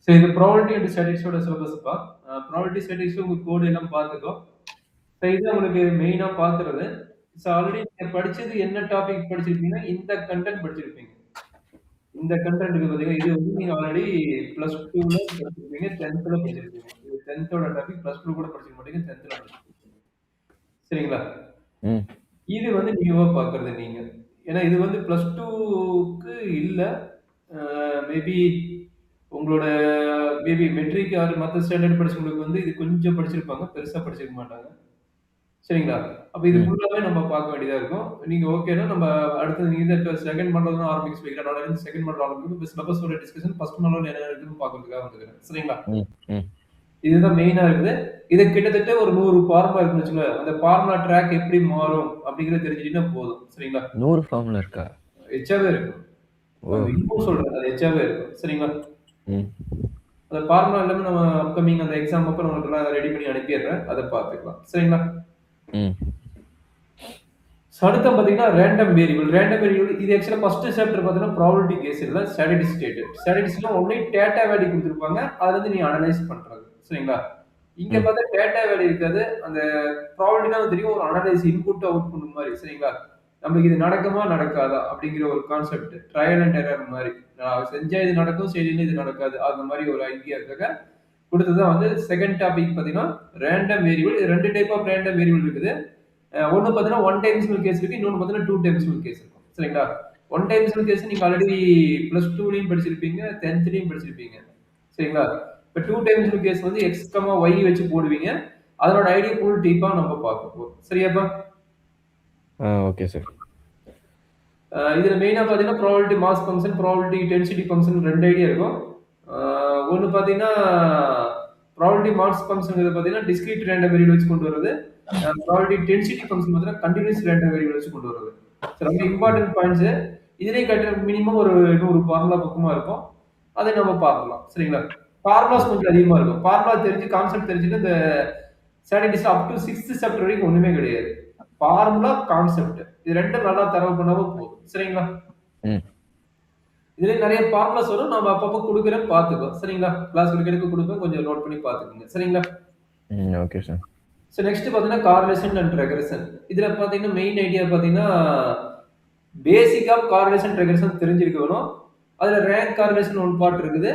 சரி, இது probability and ஸ்டாட்டிஸ்டிக்ஸோட சிலபஸ்ப்பா. Probability statistics உங்க கோட் எல்லாம் பார்த்துக்கோ. ஸோ இது உங்களுக்கு மெயினா பார்க்கிறது. ஸோ ஆல்ரெடி நீங்க படிச்சது என்ன டாபிக் படிச்சிருப்பீங்கன்னா, இந்த கன்டென்ட் படிச்சிருப்பீங்க. இந்த கன்டென்ட் இருக்கு பார்த்தீங்களா, இது வந்து நீங்க ஆல்ரெடி +2ல படிச்சிருப்பீங்க, 10த்ல படிச்சிருப்பீங்க. இது 10த்தோட டாபிக் +2 கூட படிச்சிருக்க மாட்டீங்க, 10த்ல படிச்சிருப்பீங்க. சரிங்களா? ம். இது வந்து நியூவா பார்க்கறது நீங்க. ஏன்னா இது வந்து +2க்கு இல்ல. மேபி உங்களோட மேபி மெட்ரிக் ஆர் மத்த ஸ்டாண்டர்ட் படிச்சவங்களுக்கு வந்து இது கொஞ்சம் படிச்சிருப்பாங்க. பெருசா படிச்சிருக்க மாட்டாங்க. சரிங்களா? அப்ப இது ம். ஃபுல்லாவே நம்ம பார்க்க வேண்டியதா இருக்கும். நீங்க ஓகேன்னா நம்ம அடுத்தது நீங்க இப்ப செகண்ட் மாடல் தான் ஆரம்பிக்க சொல்லிக்கிறேன். நாளைலருந்து செகண்ட் மாடல் ஆரம்பிக்கும். இப்ப சிலபஸோட டிஸ்கஷன் ஃபர்ஸ்ட் மாடல் என்ன இருக்குன்னு பார்க்கறதுக்காக வந்துக்கிறேன். சரிங்களா? ம். ம். இதுதான் மெயினா இருக்குது. இது கிட்டத்தட்ட ஒரு 100 ஃபார்முலா இருக்குன்னு வச்சுக்கோங்களேன். அந்த ஃபார்முலா ட்ராக் எப்படி மாறும் அப்படிங்கிறத தெரிஞ்சுட்டீங்கன்னா போதும். சரிங்களா? 100 ஃபார்முலா இருக்கா? எச்சாவே இருக்கும். ஓ! இன்னும் சொல்றேன். அது எச்சாவே இருக்கும். சரிங்களா? ம். அந்த ஃபார்முலா எல்லாமே நம்ம அப்கமிங் அந்த எக்ஸாம் அப்ப நான் உங்களுக்கு ரெடி பண்ணி அனுப்பிடுறேன். அத பார்த்துக்கலாம். சரிங்களா? ம். அடுத்து பார்த்தீங்கன்னா ரேண்டம் வேரியபிள். ரேண்டம் வேரியபிள் இது ஆக்சுவலா ஃபர்ஸ்ட் சாப்டர் பார்த்தீங்கன்னா ப்ராபபிலிட்டி கேஸ் இல்ல ஸ்டாட்டிஸ்டிக்ஸ் ஸ்டேட். ஸ்டாட்டிஸ்டிக்ஸ்ல ஒன்லி டேட்டா வேல்யூ குடுத்திருப்பாங்க. அதுல இருந்து நீ அனலைஸ் பண்றது. சரிங்களா? இங்க ம். பார்த்தா டேட்டா வேல்யூ இருக்காது. அந்த ப்ராபபிலிட்டினா தெரியும் ஒரு அனலைஸ் இன்புட் அவுட்புட் மாரி. சரிங்களா? நமக்கு இது நடக்குமா நடக்காதா அப்படிங்கிற ஒரு கான்செப்ட். ட்ரையல் அண்ட் எரர் மாரி. நான் செஞ்சா இது நடக்கும், செய்யலைன்னா இது நடக்காது. அந்த மாரி ஒரு ஐடியாக்காக குடுத்தது தான் வந்து செகண்ட் டாபிக் பார்த்தீங்கன்னா random variable. 2 type of random variable இருக்குது. ஒண்ணு பார்த்தீங்கன்னா, ஒன் டைமென்ஷனல் கேஸ் இருக்கு. இன்னொன்னு பார்த்தீங்கன்னா, 2 டைமென்ஷனல் கேஸ் இருக்கும். சரிங்களா? ஒன் டைமென்ஷனல் கேஸ் நீங்க ஆல்ரெடி +2லயும் படிச்சிருப்பீங்க, 10த்லயும் படிச்சிருப்பீங்க. சரிங்களா? இப்ப 2 டைமென்ஷனல் கேஸ் வந்து x, y வச்சு போடுவீங்க. அதனோட ஐடியா ஃபுல் டீப்பா நம்ம பார்க்க போறோம். சரியாப்பா? Okay sir. இதுல மெயினா பார்த்தீங்கன்னா, probability mass function, probability density function 2 idea இருக்கும். அ ஒண்ணு பார்த்தீங்கன்னா, ப்ராபபிலிட்டி மாஸ் ஃபங்ஷன்ங்கிறது பார்த்தீங்கன்னா, டிஸ்கிரீட் ரேண்டம் வேரியபிள் வச்சு கொண்டு வரது. ப்ராபபிலிட்டி டென்சிட்டி ஃபங்ஷன் பார்த்தீங்கன்னா, கன்டினியூஸ் ரேண்டம் வேரியபிள் வச்சு கொண்டு வரது. ஸோ ரொம்ப இம்பார்ட்டன்ட் பாயிண்ட்ஸ். இதுலயே மினிமம் ஒரு 100 ஃபார்முலா பக்கமா இருக்கும். அதை நம்ம பார்க்கலாம். சரிங்களா? ஃபார்முலாஸ் கொஞ்சம் அதிகமா இருக்கும். ஃபார்முலா தெரிஞ்சு, கான்செப்ட் தெரிஞ்சுட்டு இந்த ஸ்டாட்டிஸ்டிக்ஸ் அப் டு 6த் சாப்டர் வரைக்கும் ஒண்ணுமே கிடையாது. ஃபார்முலா, கான்செப்ட் இது 2ம் நல்லா தரவு பண்ணாம போதும். சரிங்களா? ம். இதுலயே நெறைய ஃபார்முலாஸ் வரும். நாம அப்பப்ப குடுக்குறேன் பார்த்துக்கோ. சரிங்களா? கிளாஸ் எடுக்க குடுப்பேன். கொஞ்சம் நோட் பண்ணி பார்த்துக்கங்க. சரிங்களா? ம். Okay sir. நெக்ஸ்ட் பார்த்தீங்கன்னா, கார்லேஷன் அண்ட் ரெக்ரெஷன். இதுல பார்த்தீங்கன்னா, மெயின் ஐடியா பார்த்தீங்கன்னா, பேசிக் ஆஃப் கார்லேஷன், ரெக்ரெஷன் தெரிஞ்சிருக்கணும். அதுல ரேங்க் கார்லேஷன் ஒன் பார்ட் இருக்குது.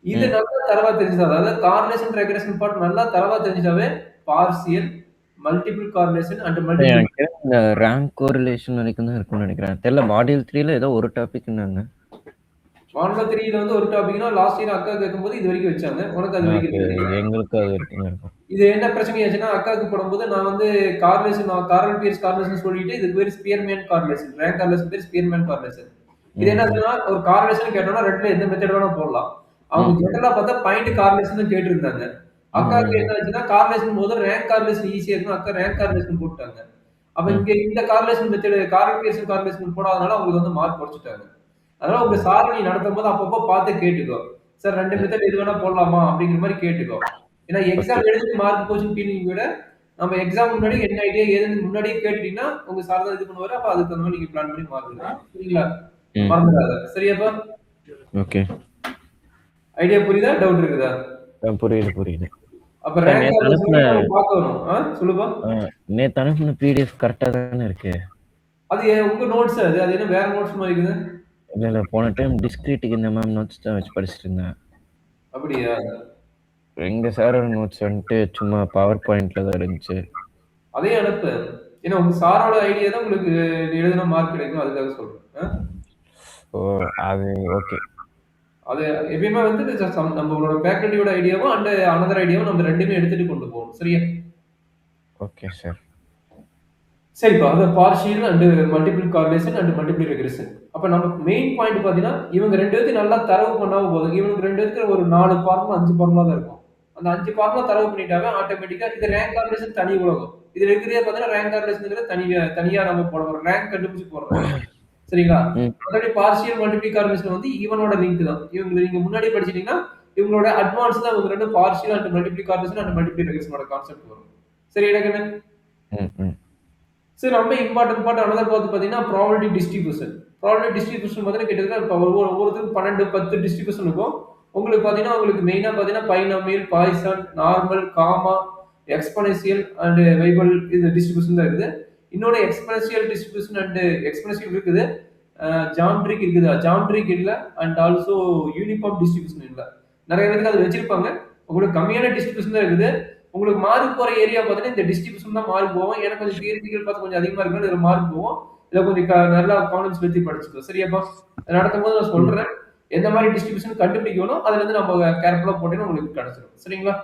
இது ம். நல்லா தரவா தெரிஞ்சுட்டா, அதாவது கார்லேஷன், ரெக்ரெஷன் பார்ட் நல்லா தரவா தெரிஞ்சுட்டாவே, partial, multiple correlation and multiple எனக்கு இந்த ரேங்க் கோரிலேஷன் வரைக்கும் தான் இருக்கும்னு நினைக்கிறேன். தெரியல மாடியூல் 3ல ஏதோ ஒரு டாபிக்னாங்க. மாடல் 3ல வந்து ஒரு டாபிக்னா லாஸ்ட் இயர் அக்கா கேட்கும்போது இது வரைக்கும் வச்சாங்க. உனக்கு அது வரைக்கும் தெரியும். எங்களுக்கு அது வரைக்கும் தான் இருக்கும். இது என்ன பிரச்சனை ஆச்சுன்னா, அக்காவுக்கு போடும்போது நான் வந்து கார்ல் பியர்ஸ் கார்லேஷன் சொல்லிட்டு இதுக்கு பேரு ஸ்பியர்மேன் கார்லேஷன். ரேங்க் கார்லேஷன் பேரு ஸ்பியர்மேன் கார்லேஷன். இது என்ன ம். ஆச்சுன்னா, ஒரு கார்லேஷன் கேட்டோம்னா 2ல எந்த மெத்தட் வேணா போடலாம். அவங்க ம். ஜெனரலா பார்த்தா பாயிண்ட் கார்லேஷன் தான் கேட்டிருந்தாங்க. ம். அக்காவுக்கு ம். என்ன ஆச்சுன்னா, கார்லேஷன் போது ரேங்க் கார்லேஷன் ஈஸியா இருக்கும். அக்கா ரேங்க் கார்லேஷன் போட்டாங்க. அப்ப ம். இங்க இந்த correlation method Karl Pearson correlation போடாதனால அவங்களுக்கு வந்து மார்க் குறைச்சுட்டாங்க. அதனால உங்க ம். சார் நீ நடத்தும்போது அப்பப்போ பார்த்து கேட்டுக்கோ. சார் 2 ம். மெத்தட் எது வேணா போடலாமா? அப்படிங்கிற மாரி கேட்டுக்கோ. ஏன்னா ஓகே. எக்ஸாம் எழுதிட்டு மார்க் போச்சுன்னு ஃபீலிங் விட, நம்ம எக்ஸாம் முன்னாடி என்ன ஐடியா ஏதுன்னு முன்னாடியே கேட்டுட்டீங்கன்னா, உங்க சார் தான் இது பண்ணுவாரு. அப்ப அதுக்கு தகுந்த மாரி நீங்க பிளான் பண்ணி மார்க் எடுக்கலாம். சரிங்களா? ம். மறந்துடாத. சரியாப்பா? ஓகே. ஐடியா புரியுதா? டவுட் இருக்குதா? புரியுது, புரியுது. அப்ப சார் ரேங்க் நேத்து கார்லேஷன் அனுப்புன நம்ம பார்க்கணும். சொல்லுப்பா. நேத்து அனுப்புன பிடிஎஃப் கரெக்ட்டா தானே இருக்கு? அது உங்க நோட்ஸ் அது. அது என்ன வேற நோட்ஸ் மாரி இருக்குது? இல்ல போன டைம் டிஸ்கிரிட்டுக்கு இந்த மேம் நோட்ஸ் தான் வச்சு படிச்சுட்டு இருந்தேன். அப்படியா? எங்க சாரோட நோட்ஸ் வந்துட்டு சும்மா பவர் பாயிண்ட்ல தான் இருந்துச்சு. அதே அனுப்பு. ஏன்னா உங்க சாரோட ஐடியா தான் உங்களுக்கு எழுதுனா மார்க் கிடைக்கும். அதுக்காக சொல்றேன். ஓ! அது ஓகே. அது எப்பயுமே வந்து நம்மளோட ஃபேக்கல்டியோட ஐடியாவும் அண்ட் அனதர் ஐடியாவும் நம்ம 2மே எடுத்துட்டு கொண்டு போகணும். சரியா? Okay sir. சரிப்பா. அது partial and multiple correlation and multiple regression. அப்ப நம்ம மெயின் பாயிண்ட் பார்த்தீங்கன்னா, இவங்க 2 பேத்தையும் நல்லா தரவு பண்ணாம போதும். இவனுக்கு 2 பேருக்கு ஒரு 4 ஃபார்முலா, 5 ஃபார்முலா தான் இருக்கும். அந்த 5 ஃபார்முலா தரவு பண்ணிட்டாவே ஆட்டோமேட்டிக்கா இது ரேங்க் கார்லேஷன் தனி உலகம். இதுல இருக்கிறதே பார்த்தீங்கன்னா, ரேங்க் கார்லேஷன்ங்கிறது தனியா நம்ம போட போறோம். ரேங்க் கண்டுபிடிச்சு போடுறோம். சரிங்களா? ம். மத்தபடி பார்ஷியல் மல்டிபிள் கார்லேஷன் வந்து இவனோட லிங்க் தான். இவங்க நீங்க முன்னாடி படிச்சிட்டீங்கன்னா, இவங்களோட அட்வான்ஸ் தான் இவங்க 2 partial and multiple correlation and multiple ரெக்ரெஷனோட கான்செப்ட் வரும். சரி இடக்கண்ணு? ம். ம். சரி ரொம்ப இம்பார்ட்டன்ட் பார்ட் அனதர் பார்த்து பார்த்தீங்கன்னா, ப்ராபபிலிட்டி டிஸ்ட்ரிபியூஷன். ப்ராபபிலிட்டி டிஸ்ட்ரிபியூஷன் பார்த்தீங்கன்னா கிட்டத்தட்ட இப்ப ஒவ்வொருத்தருக்கும் 12, 10 டிஸ்ட்ரிபியூஷன் இருக்கும். உங்களுக்கு பார்த்தீங்கன்னா, உங்களுக்கு மெயினா பார்த்தீங்கன்னா, binomial, Poisson, normal, gamma, exponential and Weibull இது டிஸ்ட்ரிபியூஷன் தான் இருக்குது. இன்னொன்னு எக்ஸ்போனென்ஷியல் டிஸ்ட்ரிபியூஷன் அண்ட் எக்ஸ்போனென்ஷியல் இருக்குது. ஜாமெட்ரிக் இருக்குதா? ஜாமெட்ரிக் இல்ல அண்ட் ஆல்சோ யூனிஃபார்ம் டிஸ்ட்ரிபியூஷன் இல்ல. நெறைய பேருக்கு அது வச்சிருப்பாங்க. உங்களுக்கு கம்மியான டிஸ்ட்ரிபியூஷன் தான் இருக்குது. உங்களுக்கு மார்க் போற ஏரியா பார்த்தீங்கன்னா, இந்த டிஸ்ட்ரிபியூஷன் தான் மார்க் போகும். எனக்கு கொஞ்சம் தியரிட்டிக்கல் பார்த்து கொஞ்சம் அதிகமா இருக்கனால இதுல மார்க் போகும். இத கொஞ்சம் நல்லா கவனம் செலுத்தி படிச்சுக்கோ. சரியாப்பா? நடக்கும்போது நான் ம். சொல்றேன். எந்த மாரி டிஸ்ட்ரிபியூஷன் கண்டுபிடிக்கணும், அதுலருந்து நம்ம கேர்ஃபுல்லா போட்டீங்கன்னா உங்களுக்கு கிடைச்சிரும். சரிங்களா?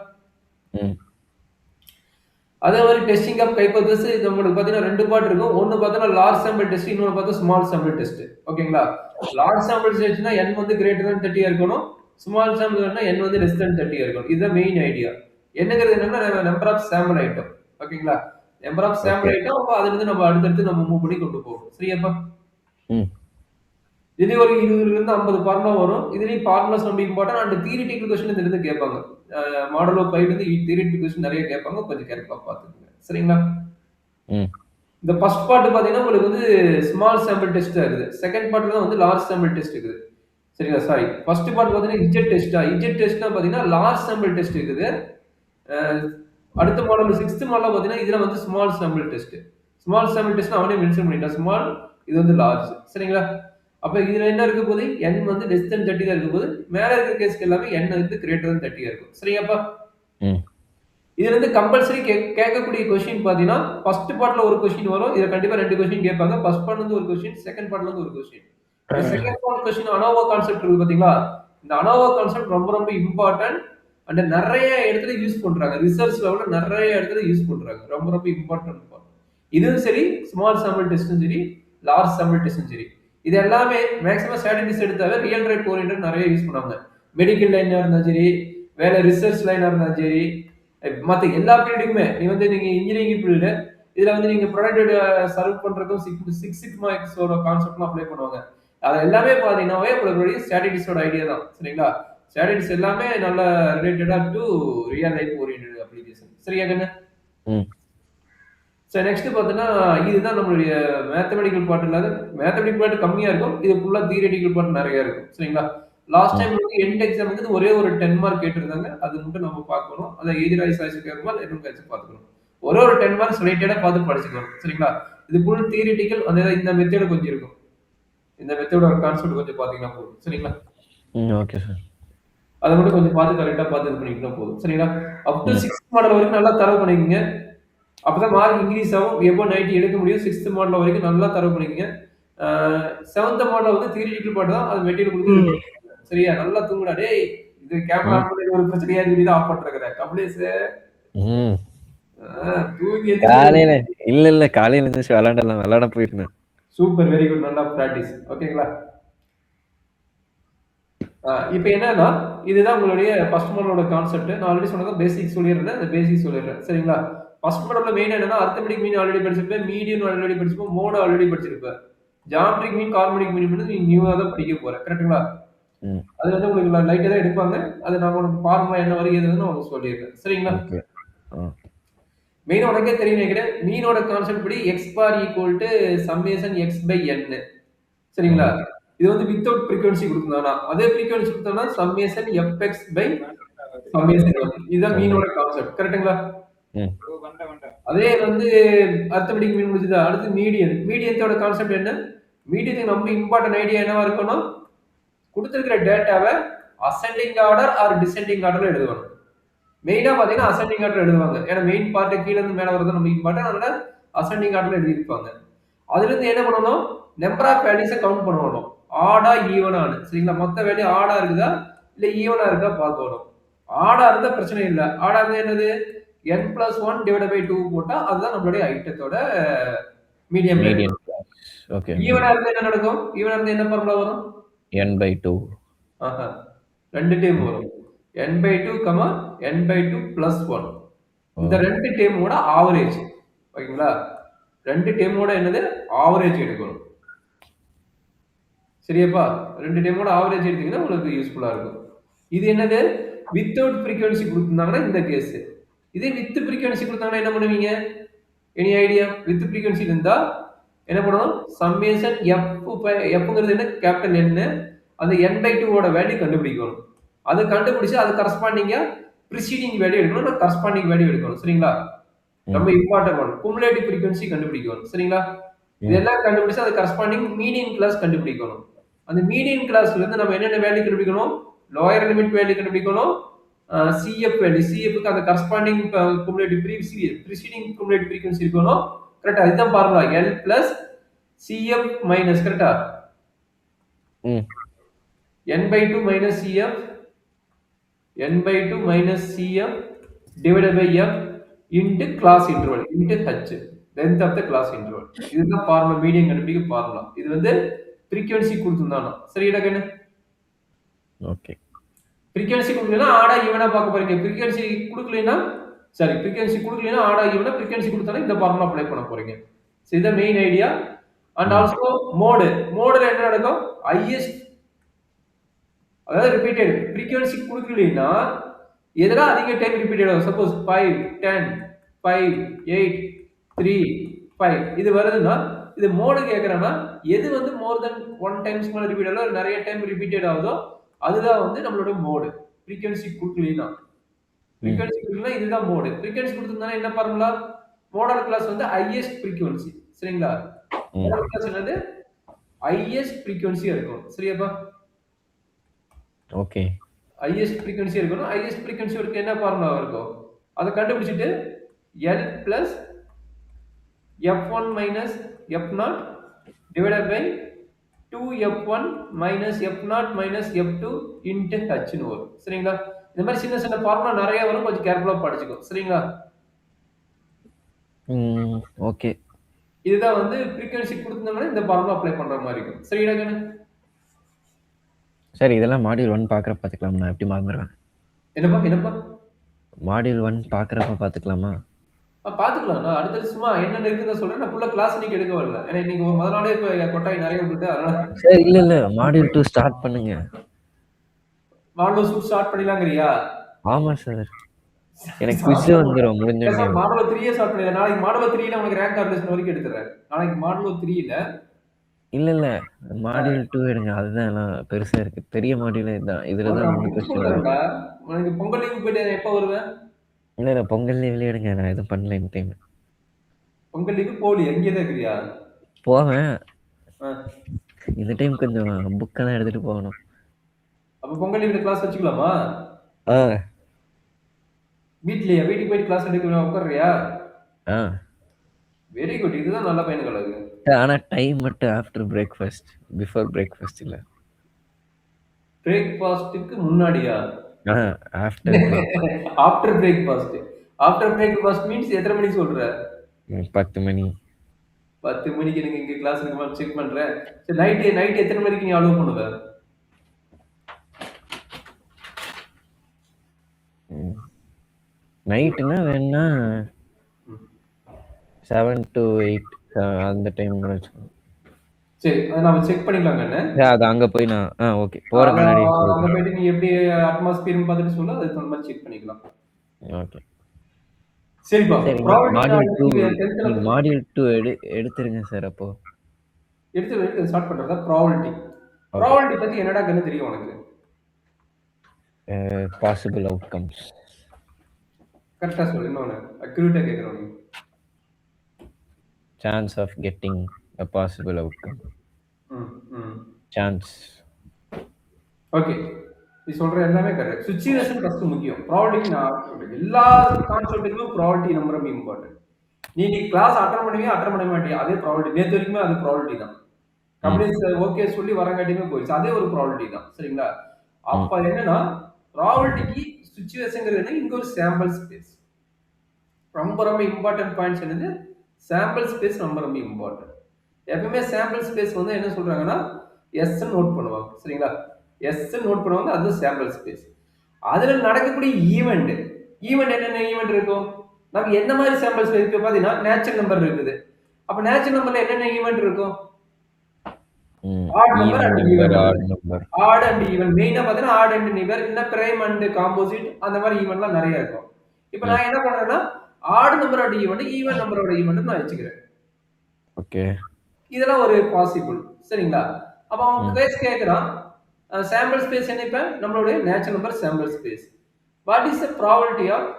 ம். அதே மாரி டெஸ்டிங் ஆஃப் ஹைப்போதீசிஸ் இது உங்களுக்கு பார்த்தீங்கன்னா 2 பார்ட் இருக்கும். ஒண்ணு பார்த்தீங்கன்னா லார்ஜ் சாம்பிள் டெஸ்ட், இன்னொன்னு பார்த்தா ஸ்மால் சாம்பிள் டெஸ்ட். ஓகேங்களா? லார்ஜ் சாம்பிள் டெஸ்ட்னா n வந்து கிரேட்டர் தென் 30 இருக்கணும். ஸ்மால் சாம்பிள்னா n வந்து லெஸ் தென் 30 இருக்கணும். இதுதான் மெயின் ஐடியா. என்னங்கிறது என்னன்னா நம்பர் ஆஃப் சாம்பிள் ஐட்டம். ஓகேங்களா? Number of okay. Sample item அப்ப அதிலிருந்து நம்ம அடுத்தடுத்து நம்ம மூவ் பண்ணி கொண்டு போவோம். சரியாப்பா? ம். இதுலயும் ஒரு 20லிருந்து 50 ஃபார்முலா வரும். இதுலயும் ஃபார்முலாஸ் ரொம்ப இம்பார்ட்டன்ட் அண்ட் தியரிட்டிக்கல் கொஸ்டின் இந்த இருந்து கேட்பாங்க. மாடல் ஆஃப் 5 ல இருந்து தியரிட்டிக்கல் கொஸ்டின் நெறைய கேட்பாங்க. கொஞ்சம் கேர்ஃபுல்லா பார்த்துக்கங்க. சரிங்களா? ம். இந்த ஃபர்ஸ்ட் பார்ட் பார்த்தீங்கன்னா, உங்களுக்கு வந்து ஸ்மால் சாம்பிள் டெஸ்ட் தான் இருக்குது. செகண்ட் பார்ட்ல தான் வந்து லார்ஜ் சாம்பிள் டெஸ்ட் இருக்குது. சரிங்களா? சாரி. ஃபர்ஸ்ட் பார்ட் பார்த்தீங்கன்னா, இஜெட் டெஸ்ட்டா? இஜெட் டெஸ்ட்னா பார்த்தீங்கன்னா, லார்ஜ் சாம்பிள் டெஸ்ட் இருக்குது. அ அடுத்த மாடல் 6த் மாடல்ல பார்த்தீங்கன்னா, இதுல வந்து small sample test. Small sample டெஸ்ட்னா அவனே மென்ஷன் பண்ணிட்டான். ஸ்மால் இது வந்து லார்ஜ். சரிங்களா? அப்ப இதுல என்ன இருக்க போகுது? n வந்து லெஸ் தென் 30 தான் இருக்க போகுது. மேல இருக்கிற கேஸ்க்கு எல்லாமே n வந்து கிரேட்டர் தென் 30 இருக்கும். சரியாப்பா? ம். இதுல இருந்து கம்பல்சரி கேட்கக்கூடிய கொஸ்டின் பாத்தீங்கன்னா, ஃபர்ஸ்ட் பார்ட்ல ஒரு கொஸ்டின் வரும். இதுல கண்டிப்பா 2 கொஸ்டின் கேட்பாங்க. ஃபர்ஸ்ட் பார்ட்ல இருந்து ஒரு கொஸ்டின், செகண்ட் பார்ட்ல இருந்து ஒரு கொஸ்டின். இந்த second part question ANOVA concept இருக்கு பாத்தீங்களா? இந்த அனோவா கான்செப்ட் ரொம்ப ரொம்ப இம்பார்ட்டன்ட் அண்ட் நெறைய இடத்துல யூஸ் பண்றாங்க. ரிசர்ச் லெவல்ல நெறைய இடத்துல யூஸ் பண்றாங்க. ரொம்ப ரொம்ப இம்பார்ட்டன்ட் பார்ட். இதுவும் சரி, ஸ்மால் சாம்பிள் டெஸ்டும் சரி, லார்ஜ் சாம்பிள் டெஸ்டும் சரி. இது எல்லாமே மேக்ஸிமம் ஸ்டாட்டிஸ்டிக்ஸ் எடுத்தாவே ரியல் ரைட் ஓரியன்டட் நெறைய யூஸ் பண்ணுவாங்க. மெடிக்கல் லைனா இருந்தாலும் சரி, வேற ரிசர்ச் லைனா இருந்தாலும் சரி, மத்த எல்லா ஃபீல்டுக்குமே நீங்க இன்ஜினியரிங் ஃபீல்டு இதுல வந்து நீங்க ப்ரொடக்ட் சர்வ் பண்றதுக்கும் சிக்ஸ் சிக்மா எக்ஸோட கான்செப்ட்லாம் அப்ளை பண்ணுவாங்க. அது எல்லாமே பாத்தீங்கன்னாவே உங்களுக்கு ஸ்டாட்டிஸ்டிக்ஸோட ஐடியா தான். சரிங்களா? ஸ்டாட்டிஸ்டிக்ஸ் எல்லாமே நல்ல ரிலேட்டடா to real life oriented application. சரியா கண்ணு? ம். சரி நெக்ஸ்ட் பார்த்தீங்கன்னா, இதுதான் நம்மளுடைய மேத்தமெட்டிக்கல் பார்ட் இல்லாத மேத்தமெட்டிக்கல் பார்ட் கம்மியா இருக்கும். இது ஃபுல்லா தியரிட்டிக்கல் பார்ட் நெறைய இருக்கும். சரிங்களா? லாஸ்ட் ம். டைம் வந்து எண்ட் எக்ஸாம் வந்து ஒரே ஒரு 10 மார்க் கேட்டிருந்தாங்க. அது மட்டும் நம்ம பார்க்கணும். அத எய்தர் ஐஸ் ஆய்ஸ் கேட்குமா எதுவும் கேச்சு பார்த்துக்கணும். ஒரே ஒரு 10 மார்க்ஸ் ரிலேட்டடா பார்த்து படிச்சுக்கணும். சரிங்களா? இது ஃபுல் தியரிட்டிக்கல் அந்த இந்த மெத்தட் கொஞ்சம் இருக்கும். இந்த மெத்தடோட கான்செப்ட் கொஞ்சம் பார்த்தீங்கன்னா போதும். சரிங்களா? ம். Okay sir. அத மட்டும் கொஞ்சம் பார்த்து கரெக்ட்டா பார்த்து இது பண்ணிக்கிட்டா போதும். சரிங்களா? அப் டூ ம். 6த் மாடல் வரைக்கும் நல்லா தரவு பண்ணிக்கங்க. அப்பதான் மார்க் இன்கிரீஸ் ஆகும். எபோ 90 எடுக்க முடியும். 6th மாடல் வரைக்கும் நல்லா தரவு பண்ணிக்கங்க. 7th மாடல் வந்து தியரிட்டிக்கல் பார்ட் தான். அது மெட்டீரியல் குடுத்து இது பண்ணிக்கோங்க. சரியா? நல்லா தூங்குடா டேய்! இது கேமரா ம். ஆன் பண்ணி ஒரு பிரச்சனையா சொல்லி தான் ஆஃப் பண்ணிருக்கிறேன். கமலேஷ் ம். தூங்கி எந்திரிச்சு காலையில இல்ல காலையில எந்திரிச்சு விளையாட போயிருந்தேன். சூப்பர் வெரி குட் நல்லா பிராக்டிஸ். ஓகேங்களா? இப்ப என்னன்னா, இதுதான் உங்களுடைய ஃபர்ஸ்ட் மாடலோட கான்செப்ட். நான் ஆல்ரெடி சொன்னது பேசிக் சொல்லிடுறேன். அந்த பேசிக் சொல்லிடுறேன். சரிங்களா? ஃபர்ஸ்ட் மாடல்ல மெயின் என்னன்னா, அரித்மெடிக் மீன் ஆல்ரெடி படிச்சிருப்பேன். மீடியன் ஆல்ரெடி படிச்சிருப்போம். மோட் ஆல்ரெடி படிச்சிருப்பேன். ஜியோமெட்ரிக் மீன், ஹார்மோனிக் மீன் வந்து நீ நியூவா தான் படிக்க போற. கரெக்ட்டுங்களா? ம். அது வந்து உங்களுக்கு லைட்டா தான் எடுப்பாங்க. அது நான் உனக்கு ஃபார்முலா என்ன வரும் ஏதுன்னு உங்களுக்கு சொல்லிடுறேன். சரிங்களா? ஓகே. ஆ. மெயினா உனக்கே தெரியும் நினைக்கிறேன். மீனோட கான்செப்ட் படி x bar equal to summation x by n. சரிங்களா? ம். இது வந்து வித்தவுட் ஃப்ரீக்வென்சி குடுத்திருந்தானா, அதே ஃப்ரீக்வென்சி குடுத்தோம்னா summation fx by summation m. இதுதான் மீனோட கான்செப்ட். கரெக்ட்டுங்களா? ம். அதே வந்து அரித்மெடிக் மீன் முடிஞ்சதா? அடுத்து மீடியன். மீடியத்தோட கான்செப்ட் என்ன? மீடியத்துக்கு ரொம்ப இம்பார்ட்டன்ட் ஐடியா என்னவா இருக்கணும்? குடுத்திருக்கிற டேட்டாவ அசெண்டிங் ஆர்டர் ஆர் டிசெண்டிங் ஆர்டர்ல எழுதணும். மெயினா பார்த்தீங்கன்னா, அசெண்டிங் ஆர்டர் எழுதுவாங்க. ஏன்னா மெயின் பார்ட் கீழ இருந்து மேல வரது நம்ம இம்பார்ட்டன்ட். அதனால அசெண்டிங் ஆர்டர்ல எழுதியிருப்பாங்க. அதிலிருந்து என்ன பண்ணணும்? நம்பர் ஆஃப் வேல்யூஸ கவுண்ட் பண்ணணும். ஆடா, ஈவனான்னு. சரிங்களா? மொத்த வேல்யூ ஆடா இருக்குதா? இல்ல ஈவனா இருக்கா பார்க்கணும். ஆடா இருந்தா பிரச்சனை இல்ல. ஆடா இருந்தா என்னது? n+1/2 போட்டா அதுதான் நம்மளுடைய ஐட்டத்தோட medium value. Median class. Okay. ஈவனா இருந்தா என்ன நடக்கும்? ஈவனா இருந்தா என்ன ஃபார்முலா வரும்? n/2. ஆஹா. 2 டேர்ம் ம். வரும். n/2, n/2 + 1. ஓ! இந்த 2 டேர்மோட ஆவரேஜ். ஓகேங்களா? 2 டேர்மோட என்னது? ஆவரேஜ் எடுக்கணும். சரியாப்பா? 2 டேர்மோட ஆவரேஜ் எடுத்தீங்கன்னா உங்களுக்கு யூஸ்ஃபுல்லா இருக்கும். இது என்னது? வித்தவுட் ஃப்ரீக்வென்சி குடுத்திருந்தாங்கன்னா இந்த கேஸ். இதே வித் ஃப்ரீக்வென்சி குடுத்தாங்கன்னா என்ன பண்ணுவீங்க? Any idea? வித் ஃப்ரீக்வென்சி இருந்தா என்ன பண்ணணும்? சம்மேஷன் எஃப்ங்கிறது என்ன? Capital N. அந்த n/2 ஓட வேல்யூ கண்டுபிடிக்கணும். அது கண்டுபிடிச்சு அது கரஸ்பாண்டிங்கா ப்ரிசீடிங் வேல்யூ எடுக்கணும், இல்லை கரஸ்பாண்டிங் வேல்யூ எடுக்கணும். சரிங்களா? ரொம்ப இம்பார்ட்டன்ட் ஒன். குமுலேட்டிவ் ஃப்ரீக்வன்சி கண்டுபிடிக்கணும். சரிங்களா? இதெல்லாம் கண்டுபிடிச்சு அது கரஸ்பாண்டிங் மீடியன் கிளாஸ் கண்டுபிடிக்கணும். அந்த மீடியன் கிளாஸ்ல இருந்து நம்ம என்னென்ன வேல்யூ கண்டுபிடிக்கணும்? லோயர் லிமிட் வேல்யூ கண்டுபிடிக்கணும். சிஎஃப் வேல்யூ, சிஎஃப்க்கு அந்த corresponding cumulative preceding cumulative frequency இருக்கணும். கரெக்டா? இதுதான் formula. L plus CF minus, கரெக்டா? n by 2 minus cf, n by 2 minus cf divided by f into class interval into h, length of the class interval. இதுதான் formula, median கண்டுபிடிக்க formula. இது வந்து frequency கொடுத்துருந்தானோ. சரிடா கண்ணு? ஓகே. ஃப்ரீக்வன்சி கொடுக்கலனா ஆடா ஈவனா பார்க்க போறீங்க. ஃப்ரீக்வன்சி கொடுக்கலனா ஃப்ரீக்வன்சி கொடுக்கலனா ஆடா ஈவனா, ஃப்ரீக்வன்சி கொடுத்தாலும் இந்த ஃபார்முலா அப்ளை பண்ண போறீங்க. சோ இது மெயின் ஐடியா. அண்ட் ஆல்சோ மோடுல என்ன நடக்கும்? ஹையஸ்ட், அதாவது ரிப்பீட்டட் ஃப்ரீக்வன்சி கொடுக்கலனா எதனா அதிக டைம் ரிப்பீட்டட் ஆகும். சப்போஸ் 5 10 5 8 3 5 இது வருதுன்னா இது மோடு கேக்குறேன்னா எது வந்து மோர் தென் 1 டைம்ஸ் மேல ரிப்பீட் ஆகுதோ, நிறைய டைம் ரிப்பீட்டட் ஆகுதோ அதுதான் வந்து நம்மளோட மோடு. ஃப்ரீக்வன்சி கொடுக்கலனா, ஃப்ரீக்வன்சி கொடுக்கலனா இதுதான் மோடு. ஃப்ரீக்வன்சி கொடுத்திருந்தா என்ன ஃபார்முலா? மோடல் கிளாஸ் வந்து ஹையஸ்ட் ஃப்ரீக்வன்சி. சரிங்களா? மோடல் கிளாஸ் என்னது? ஹையஸ்ட் ஃப்ரீக்வன்சி இருக்கும். சரியாப்பா? ஓகே. ஹையஸ்ட் ஃப்ரீக்வன்சி இருக்கணும். ஹையஸ்ட் ஃப்ரீக்வன்சி இருக்கு என்ன ஃபார்முலா இருக்கும்? அதை கண்டுபிடிச்சிட்டு L plus f1 minus f0 divided by 2f1 minus f0 minus f2 into h ன்னு வரும். சரிங்களா? இந்த மாதிரி சின்ன சின்ன ஃபார்முலா நிறைய வரும், கொஞ்சம் கேர்ஃபுல்லா படிச்சுக்கோ. சரிங்களா? ஓகே. இதுதான் வந்து ஃப்ரீக்வன்சி கொடுத்தோம்னா இந்த ஃபார்முலா அப்ளை பண்ற மாதிரி இருக்கும். சரிடா கண்ணு? சரி, இதெல்லாம் மாடியூல் 1 பார்க்குற பார்த்துக்கலாம். நான் எப்படி மறந்துடுவேன்? என்னப்பா? மாடியூல் 1 பார்க்குறப்ப பார்த்துக்கலாமா? பார்த்துக்கலாம். நான் அடுத்தது சும்மா என்னென்ன இருக்குன்னு சொல்றேன். நான் ஃபுல்லா கிளாஸ் இன்னைக்கு எடுக்க வரல. ஏன்னா இன்னைக்கு முதல் நாளே இப்போ கொட்டாய் நிறைய விட்டுட்டு, அதனால சரி, இல்ல மாடியூல் 2 ஸ்டார்ட் பண்ணுங்க. மாடல் 2 ஸ்டார்ட் பண்ணிடலாங்கறியா? ஆமா சார். எனக்கு குவிஸ் வந்துரும் முடிஞ்சோனே. மாடல் 3 ஸ்டார்ட் பண்ணிடலாம். நாளைக்கு மாடல் 3ல உங்களுக்கு ரேங்க் கால்குலேஷன் வரைக்கும் எடுத்துறேன். நாளைக்கு மாடல் 3ல இல்ல மாடியூல் 2 எடுங்க. அதுதான் எல்லாம் பெருசா இருக்கு. பெரிய மாடியூல் இதுதான். இதுல தான் 3 क्वेश्चन வரும். உனக்கு பொங்கல் லீவு போயிட்டு எப்ப வருவேன்? இல்ல பொங்கல் லீவ்ல எடுங்க. நான் எதுவும் பண்ணல இந்த டைம். பொங்கல் லீவு போலி எங்கே தான் இருக்கறியா? போவேன். இந்த டைம் கொஞ்சம் புக்கெல்லாம் எடுத்துட்டு போகணும். அப்ப பொங்கல் லீவ்ல கிளாஸ் வச்சுக்கலாமா? வீட்லயே வீட்டுக்கு போய் கிளாஸ் எடுக்க உட்கார்றியா? Very good. இதுதான் நல்ல பையனுக்கு அழகு. ஆனா டைம் மட்டும் ஆஃப்டர் பிரேக்ஃபாஸ்ட், பிஃபோர் பிரேக்ஃபாஸ்ட் இல்ல. பிரேக்ஃபாஸ்ட்க்கு முன்னாடியா? After after breakfast. After breakfast means எத்தனை மணிக்கு சொல்ற? 10 மணி. 10 மணிக்கு நீங்க இங்க கிளாஸ் இருக்குமா செக் பண்றேன். சரி, நைட் எத்தனை மணிக்கு நீ அலோவ் பண்ணுவ? நைட்னா வேணா 7 to 8 அந்த டைம் வச்சுக்கோ. சரி, அதை நாம செக் பண்ணிக்கலாம் கண்ணு. அது அங்க போய் நான் ஓகே போற முன்னாடி அங்க போயிட்டு நீ எப்படி அட்மாஸ்பியர் பார்த்துட்டு சொல்ல, அதுக்கு தகுந்த மாதிரி செக் பண்ணிக்கலாம். ஓகே. சரிப்பா. மாடியூல் 2 எடுத்துருங்க சார். அப்போ எடுத்து ஸ்டார்ட் பண்றதா ப்ராபபிலிட்டி பத்தி என்னடா கண்ணு தெரியும் உனக்கு? Possible outcomes. கரெக்டா சொல்லு. இன்னொன்னு அக்யூரேட்டா கேக்குறேன் நீ. chance of getting a possible outcome. chance. Okay, நீ சொல்ற எல்லாமே கரெக்ட். சிச்சுவேஷன் ஃபர்ஸ்ட் முக்கியம். ப்ராபபிலிட்டி நான் எல்லா கான்செப்ட்டுக்குமே ப்ராபபிலிட்டி ரொம்ப ரொம்ப இம்பார்ட்டன்ட். நீ கிளாஸ் அட்டெண்ட் பண்ணுவியா அட்டெண்ட் பண்ண மாட்டியா, அதே ப்ராபபிலிட்டி. நேத்து வரைக்குமே அது ப்ராபபிலிட்டி தான். கம்பெனிஸ் ஓகே சொல்லி வரங்காட்டியுமே போயிடுச்சு, அதே ஒரு ப்ராபபிலிட்டி தான். சரிங்களா? அப்ப என்னன்னா ப்ராபபிலிட்டிக்கு சிச்சுவேஷன்ங்கிறது என்ன? இங்க ஒரு சாம்பிள் ஸ்பேஸ். ரொம்ப ரொம்ப இம்பார்ட்டன்ட் பாயிண்ட்ஸ் என்னது? சாம்பிள் ஸ்பேஸ் ரொம்ப ரொம்ப இம்பார்ட்டன்ட். எப்பவுமே சாம்பிள் ஸ்பேஸ் வந்து என்ன சொல்றாங்கன்னா எஸ் நோட் பண்ணுவாங்க. சரிங்களா? எஸ் நோட் பண்ணுவாங்க, அது சாம்பிள் ஸ்பேஸ். அதுல நடக்கக்கூடிய ஈவெண்ட் என்னென்ன ஈவெண்ட் இருக்கும்? நமக்கு என்ன மாதிரி சாம்பிள் ஸ்பேஸ் இருக்கு பாத்தீங்கன்னா நேச்சுரல் நம்பர் இருக்குது. அப்ப நேச்சுரல் நம்பர்ல என்னென்ன ஈவெண்ட் இருக்கும்? Odd number and even. Odd and even மெயினா பாத்தீங்கன்னா ஆட் அண்ட் ஈவன், இல்ல பிரைம் அண்ட் காம்போசிட், அந்த மாதிரி ஈவென்ட்லாம் நிறைய இருக்கும். இப்போ நான் என்ன பண்றேன்னா ஆட் நம்பரோட ஈவன் நம்பரோட ஈவென்ட் நான் வச்சுக்கிறேன். ஓகே, இதெல்லாம் ஒரு பாசிபிள். சரிங்களா? அப்ப அவன் கேஸ் கேக்குறான், சாம்பிள் ஸ்பேஸ் என்ன இப்ப நம்மளுடைய natural number sample space. What is the probability of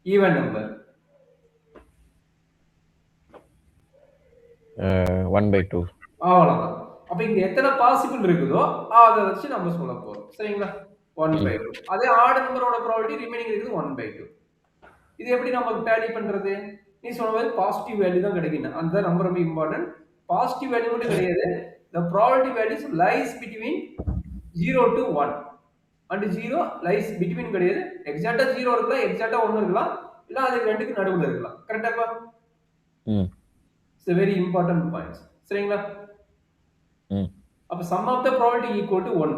even number? 1/2. அவ்வளவுதான். அப்ப இங்க எத்தனை பாசிபிள் இருக்குதோ அதை வச்சு நம்ம சொல்ல போறோம். சரிங்களா? 1/2. அதே ஆட் நம்பரோட ப்ராபபிலிட்டி ரிமைனிங் இருக்குது 1/2. இது எப்படி நம்ம டேலி பண்றது? நீ சொன்ன மாதிரி பாசிட்டிவ் வேல்யூ தான் கிடைக்கணும். அந்த நம்பர் ரொம்ப இம்பார்ட்டன்ட். பாசிட்டிவ் வேல்யூ மட்டும் கிடையாது. The probability values lies between 0 to 1 and 0 lies between கிடையாது. எக்ஸாக்ட்டா 0 இருக்கலாம், எக்ஸாக்ட்டா 1 இருக்கலாம், இல்ல அது ரெண்டுக்கு நடுவுல இருக்கலாம். கரெக்ட்டாப்பா? It's a very important point. சரிங்களா? அப்ப sum of the probability equal to 1.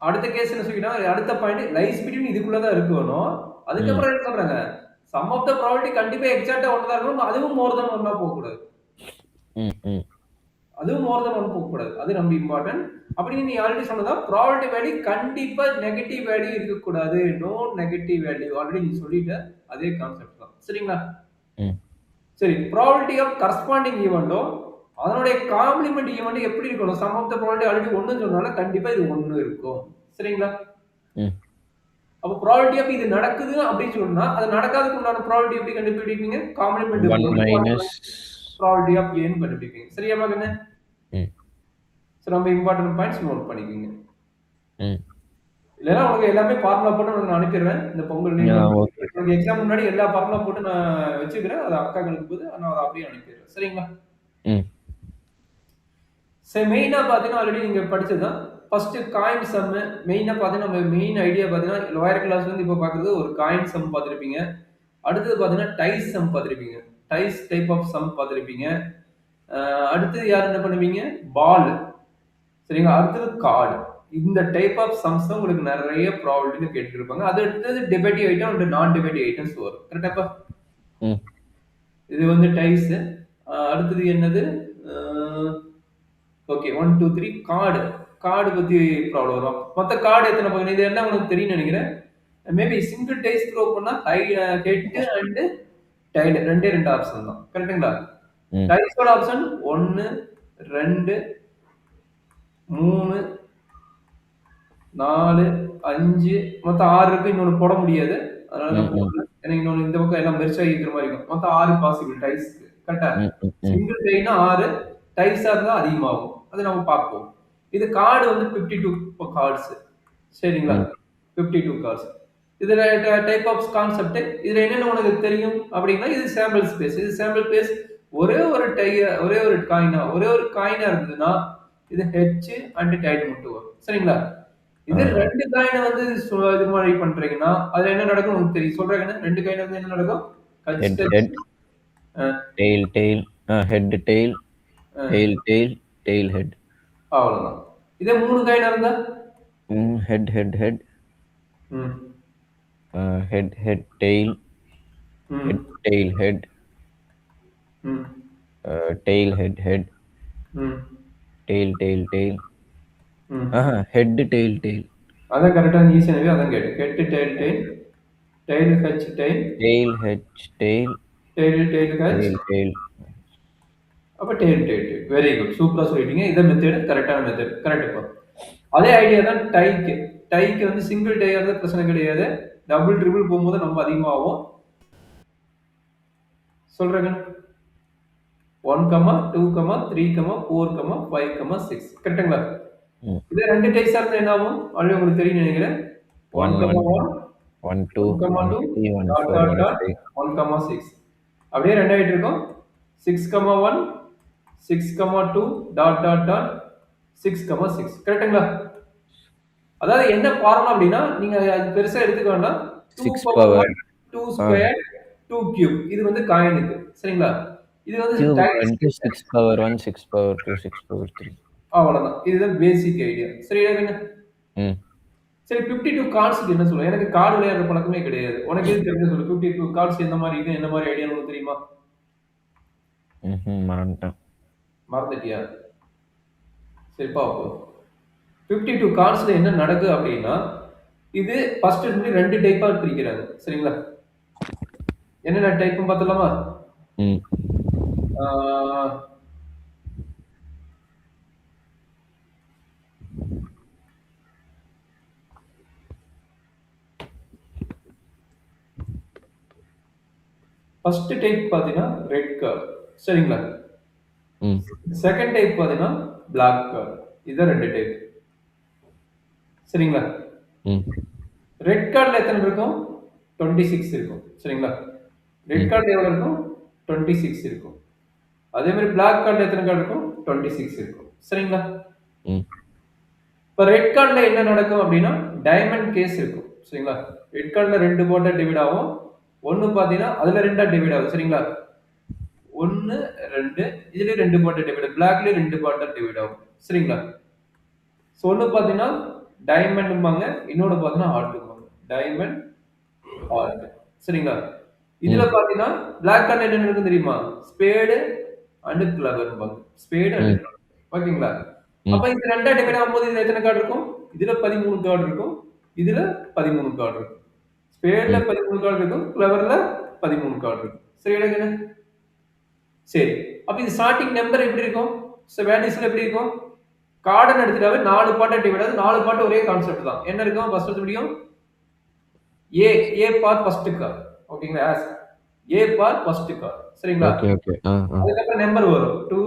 அடுத்த கேஸ் என்ன சொல்லிட்டா அடுத்த பாயிண்ட் லைஸ் பிட்வீன் இதுக்குள்ள தான் இருக்கணும். அதுக்கப்புறம் என்ன சொல்றாங்க? sum of the probability கண்டிப்பா எக்ஸாக்ட்டா 1 தான் இருக்கணும். அதுவும் மோர் தென் 1 போக கூடாது. அதுவும் மோர் தென் 1 போக கூடாது. அது ரொம்ப இம்பார்ட்டன்ட். அப்படி நீ ஆல்ரெடி சொன்னதா ப்ராபபிலிட்டி வேல்யூ கண்டிப்பா நெகட்டிவ் வேல்யூ இருக்க கூடாது. நோ நெகட்டிவ் வேல்யூ ஆல்ரெடி நீ சொல்லிட்ட. அதே கான்செப்ட் தான். சரிங்களா? சரி ப்ராபபிலிட்டி ஆஃப் கரஸ்பாண்டிங் ஈவென்ட்டோ அதனுடைய காம்ப்ளிமெண்ட் ஈவென்ட் எப்படி இருக்கணும்? Sum of the probability already 1 சொன்னால கண்டிப்பா இது 1 இருக்கும். சரிங்களா? அப்ப ப்ராபபிலிட்டி ஆஃப் இது நடக்குது அப்படி சொன்னா அது நடக்காததுக்கு உண்டான ப்ராபபிலிட்டி எப்படி கண்டுபிடிப்பீங்க? காம்ப்ளிமெண்ட் 1 - ப்ராபபிலிட்டி ஆஃப் ஏன்னு கண்டுபிடிப்பீங்க. சரியா மகனே? சோ ரொம்ப இம்பார்ட்டன்ட் பாயிண்ட்ஸ் நோட் பண்ணிக்கங்க. இல்லனா உங்களுக்கு எல்லாமே ஃபார்முலா போட்டு நான் அனுப்பிடுறேன். இந்த பொங்கல் லீவ் உங்களுக்கு எக்ஸாம் முன்னாடி எல்லா ஃபார்முலா போட்டு நான் வச்சுக்கிறேன். அது அக்காங்களுக்கு போது நான் அதை அப்படியே அனுப்பிடுறேன். சரிங்களா? சரி மெயினா பாத்தீங்கன்னா ஆல்ரெடி நீங்க படிச்சதுதான். ஃபர்ஸ்ட் காயின் சம் மெயினா பாத்தீங்கன்னா நம்ம மெயின் ஐடியா பாத்தீங்கன்னா லோயர் கிளாஸ்ல இருந்து இப்ப பாக்குறது ஒரு காயின் சம் பாத்திருப்பீங்க. அடுத்தது பாத்தீங்கன்னா டைஸ் சம் பாத்திருப்பீங்க. டைஸ் டைப் ஆஃப் சம் பாத்திருப்பீங்க. அடுத்தது யார் என்ன பண்ணுவீங்க? பால். சரிங்களா? அடுத்தது கார்டு. இந்த டைப் ஆஃப் சம்ஸ் தான் உங்களுக்கு நிறைய ப்ராபபிலிட்டில கேட்டிருப்பாங்க. அது அடுத்தது டிபேட்டிவ் ஐட்டம் அண்ட் நான் டிபேட்டிவ் ஐட்டம்ஸ் வரும். கரெக்டாப்பா? இது வந்து டைஸ். அடுத்தது என்னது? Okay 1 2 3 card. கார்டு பத்தி ப்ராப்ளம் வரும். மொத்த கார்டு எத்தனை பக்கம் இது என்ன உங்களுக்கு தெரியும் நினைக்கிறேன். மேபி சிங்கிள் டைஸ் த்ரோ பண்ணா ஹெட் அண்ட் டைல் ரெண்டே ரெண்டு ஆப்ஷன் தான். கரெக்ட்டுங்களா? டைஸோட ஆப்ஷன் 1 2 3 4 5 மொத்தம் 6 இருக்கு. இன்னொன்னு போட முடியாது. அதனால எனக்கு இன்னொன்னு இந்த பக்கம் எல்லாம் மெர்ஜ் ஆகி இருக்கிற மாதிரி இருக்கும். மொத்தம் 6 பாசிபிள் டைஸ்க்கு. கரெக்ட்டா? சிங்கிள் டைனா 6 டைஸா இருந்தா அதிகமாகும். அது நம்ம பார்ப்போம். இது கார்டு வந்து 52 கார்ட்ஸ். சரிங்களா? 52 கார்ட்ஸ். இதுல டைப் ஆஃப் கான்செப்ட் இதுல என்னென்ன உனக்கு தெரியும் அப்படின்னா இது சாம்பிள் ஸ்பேஸ். இது சாம்பிள் ஸ்பேஸ் ஒரே ஒரு காயினா இருந்ததுன்னா இது ஹெச் அண்ட் டைல் மட்டும் வரும். சரிங்களா? இது ரெண்டு காயினை வந்து இது மாதிரி பண்றீங்கன்னா அதுல என்ன நடக்கும் உங்களுக்கு தெரியும். சொல்றேன் ரெண்டு காயின் வந்து என்ன நடக்கும்? Tail tail head tail tail tail tail head. அவ்வளவுதான். இதே மூணு காயினா இருந்தா head head head head head tail head tail head tail head head tail tail tail head tail tail. அதான் கரெக்டா ஈஸியாவே அதான் கேட்டு head tail tail tail H tail tail H tail tail tail H tail. அப்ப tail tail tail. Very good. சூப்பரா சொல்லிட்டீங்க. இத method கரெக்டான மெத்தட். கரெக்ட். அதே ஐடியா தான் டைக்கு. டைக்கு வந்து சிங்கிள் டை வந்து பிரச்சனை கிடையாது. டபுள் ட்ரிபிள் போகும்போது ரொம்ப அதிகமாகும். சொல்றேங்க 1, 2, 3, 4, 5, 6. கரெக்ட்டுங்களா? இது ரெண்டு டைப்ஸா இருந்தா என்ன ஆகும்? ஆல்ரெடி உங்களுக்கு தெரியும் நினைக்கிறேன். 1, 1, 2, 1, 6. அப்படியே ரெண்டு ஆயிட்டு இருக்கும். 6, 1, 6, 2, 6, 6. கரெக்ட்டுங்களா? அதாவது என்ன ஃபார்முலா அப்படின்னா நீங்க அது பெருசா எடுத்துக்க வேண்டாம். 2 பவர் 2 ஸ்கொயர் 2 கியூப். இது வந்து காயினுக்கு. சரிங்களா? இது வந்து 6 பவர் 1 6 பவர் 2 6 பவர் 3. அவ்வளவுதான். இதுதான் பேசிக் ஐடியா. சரியா என்ன? சரி 52 கார்ட்ஸ்க்கு என்ன சொல்லுங்க? எனக்கு கார்டு விளையாடுற பழக்கமே கிடையாது. உனக்கு எது தெரிஞ்சு சொல்லு. 52 கார்ட்ஸ் எந்த மாதிரி இது என்ன மாதிரி ஐடியா உங்களுக்கு தெரியுமா? மறந்துட்டியா? சரி பாப்போம். 52 கார்ட்ஸ்ல என்ன நடக்குது அப்படின்னா இது ஃபர்ஸ்ட் இருந்து ரெண்டு டைப்பா பிரிக்கிறாங்க. சரிங்களா? என்னென்ன டைப்னு பார்த்தலாமா? ஃபர்ஸ்ட் டைப் பார்த்தீங்கன்னா ரெட் கார்டு. சரிங்களா? ம் செகண்ட் டைப் பார்த்தீங்கன்னா பிளாக் கார்டு. இதுதான் 2 டைப். சரிங்களா? ம் ரெட் கார்டுல எத்தனை இருக்கும்? 26 இருக்கும். சரிங்களா? ரெட் ம் கார்டுல எவ்வளவு இருக்கும்? 26 இருக்கும். அதே மாதிரி பிளாக் கார்டுல எத்தனை கார்டு இருக்கும்? 26 இருக்கும். சரிங்களா? ம் இப்ப ரெட் கார்டுல என்ன நடக்கும் அப்படின்னா டைமண்ட் கேஸ் இருக்கும். சரிங்களா? ரெட் கார்டுல 2 போட்டா டிவைட் ஆகும். ஒன்னு பாத்தீங்கன்னா அதுல 2ஆ டிவைட் ஆகும். சரிங்களா? 1 2 இதுலயும் 2 போட்டா டிவைட், பிளாக்லயும் 2 போட்டா டிவைட் ஆகும். சரிங்களா? சோ ஒன்னு பாத்தீங்கன்னா டைமண்ட்பாங்க, இன்னொன்னு பாத்தீங்கன்னா ஹார்ட்பாங்க. Diamond, heart. சரிங்களா? இதுல ம் பாத்தீங்கன்னா பிளாக் கார்டுல என்ன இருக்கும் தெரியுமா? ஸ்பேடு அண்ட் கிளவர்பாங்க. ஸ்பேடு அண்ட் ம் கிளவர். ஓகேங்களா? அப்ப ம் இது 2ஆ டிவைட் ஆகும்போது இதுல எத்தனை கார்டு இருக்கும்? இதுல 13 கார்டு இருக்கும். இதுல 13 கார்டு இருக்கும். ஸ்பேட்ல ம் 13 கார்டு இருக்கும். கிளவர்ல 13 கார்டு இருக்கும். சரி எடுங்க. சரி. அப்ப இது ஸ்டார்டிங் நம்பர் எப்படி இருக்கும்? வேல்யூஸ்ல எப்படி இருக்கும்? கார்டுன்னு எடுத்துட்டாவே 4 பார்ட்டா டிவைட் ஆகுது. 4 பார்ட் ஒரே கான்செப்ட் தான். என்ன இருக்கும்? ஃபர்ஸ்ட் முடியும் ஏ ஏ ஃபார் ஃபர்ஸ்ட் கார். ஓகேங்களா? A for first car. சரிங்களா? ஓகே ஓகே ஆ ஆ அதுக்கப்புறம் நம்பர் வரும். 2,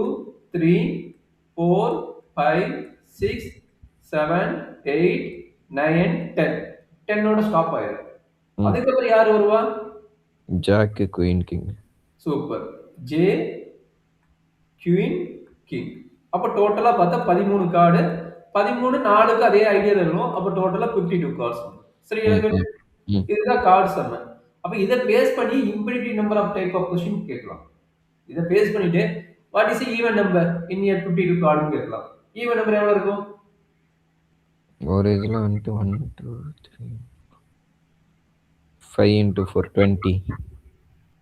3, 4, 5, 6, 7, 8, 9, 10. 10 ஓட ஸ்டாப் ஆயிரும். ம் அதுக்கப்புறம் யார் வருவா? Jack queen king super. J, queen, king. அப்ப டோட்டலா பார்த்தா 13 கார்டு. 13 4க்கு அதே ஐடியா தரும். அப்ப டோட்டலா 52 கார்ட்ஸ் வரும். சரி ம் எனக்கு ம் ம் இதுதான் கார்ட் சம்ம. அப்ப இத பேஸ் பண்ணி infinity number of type of question கேட்கலாம். இத பேஸ் பண்ணிட்டு what is even number in a 52 கார்டுன்னு கேட்கலாம். ஈவன் நம்பர் எவ்வளவு இருக்கும்? ஒரு இதில் வந்துட்டு 1 2 3 5 into 4 20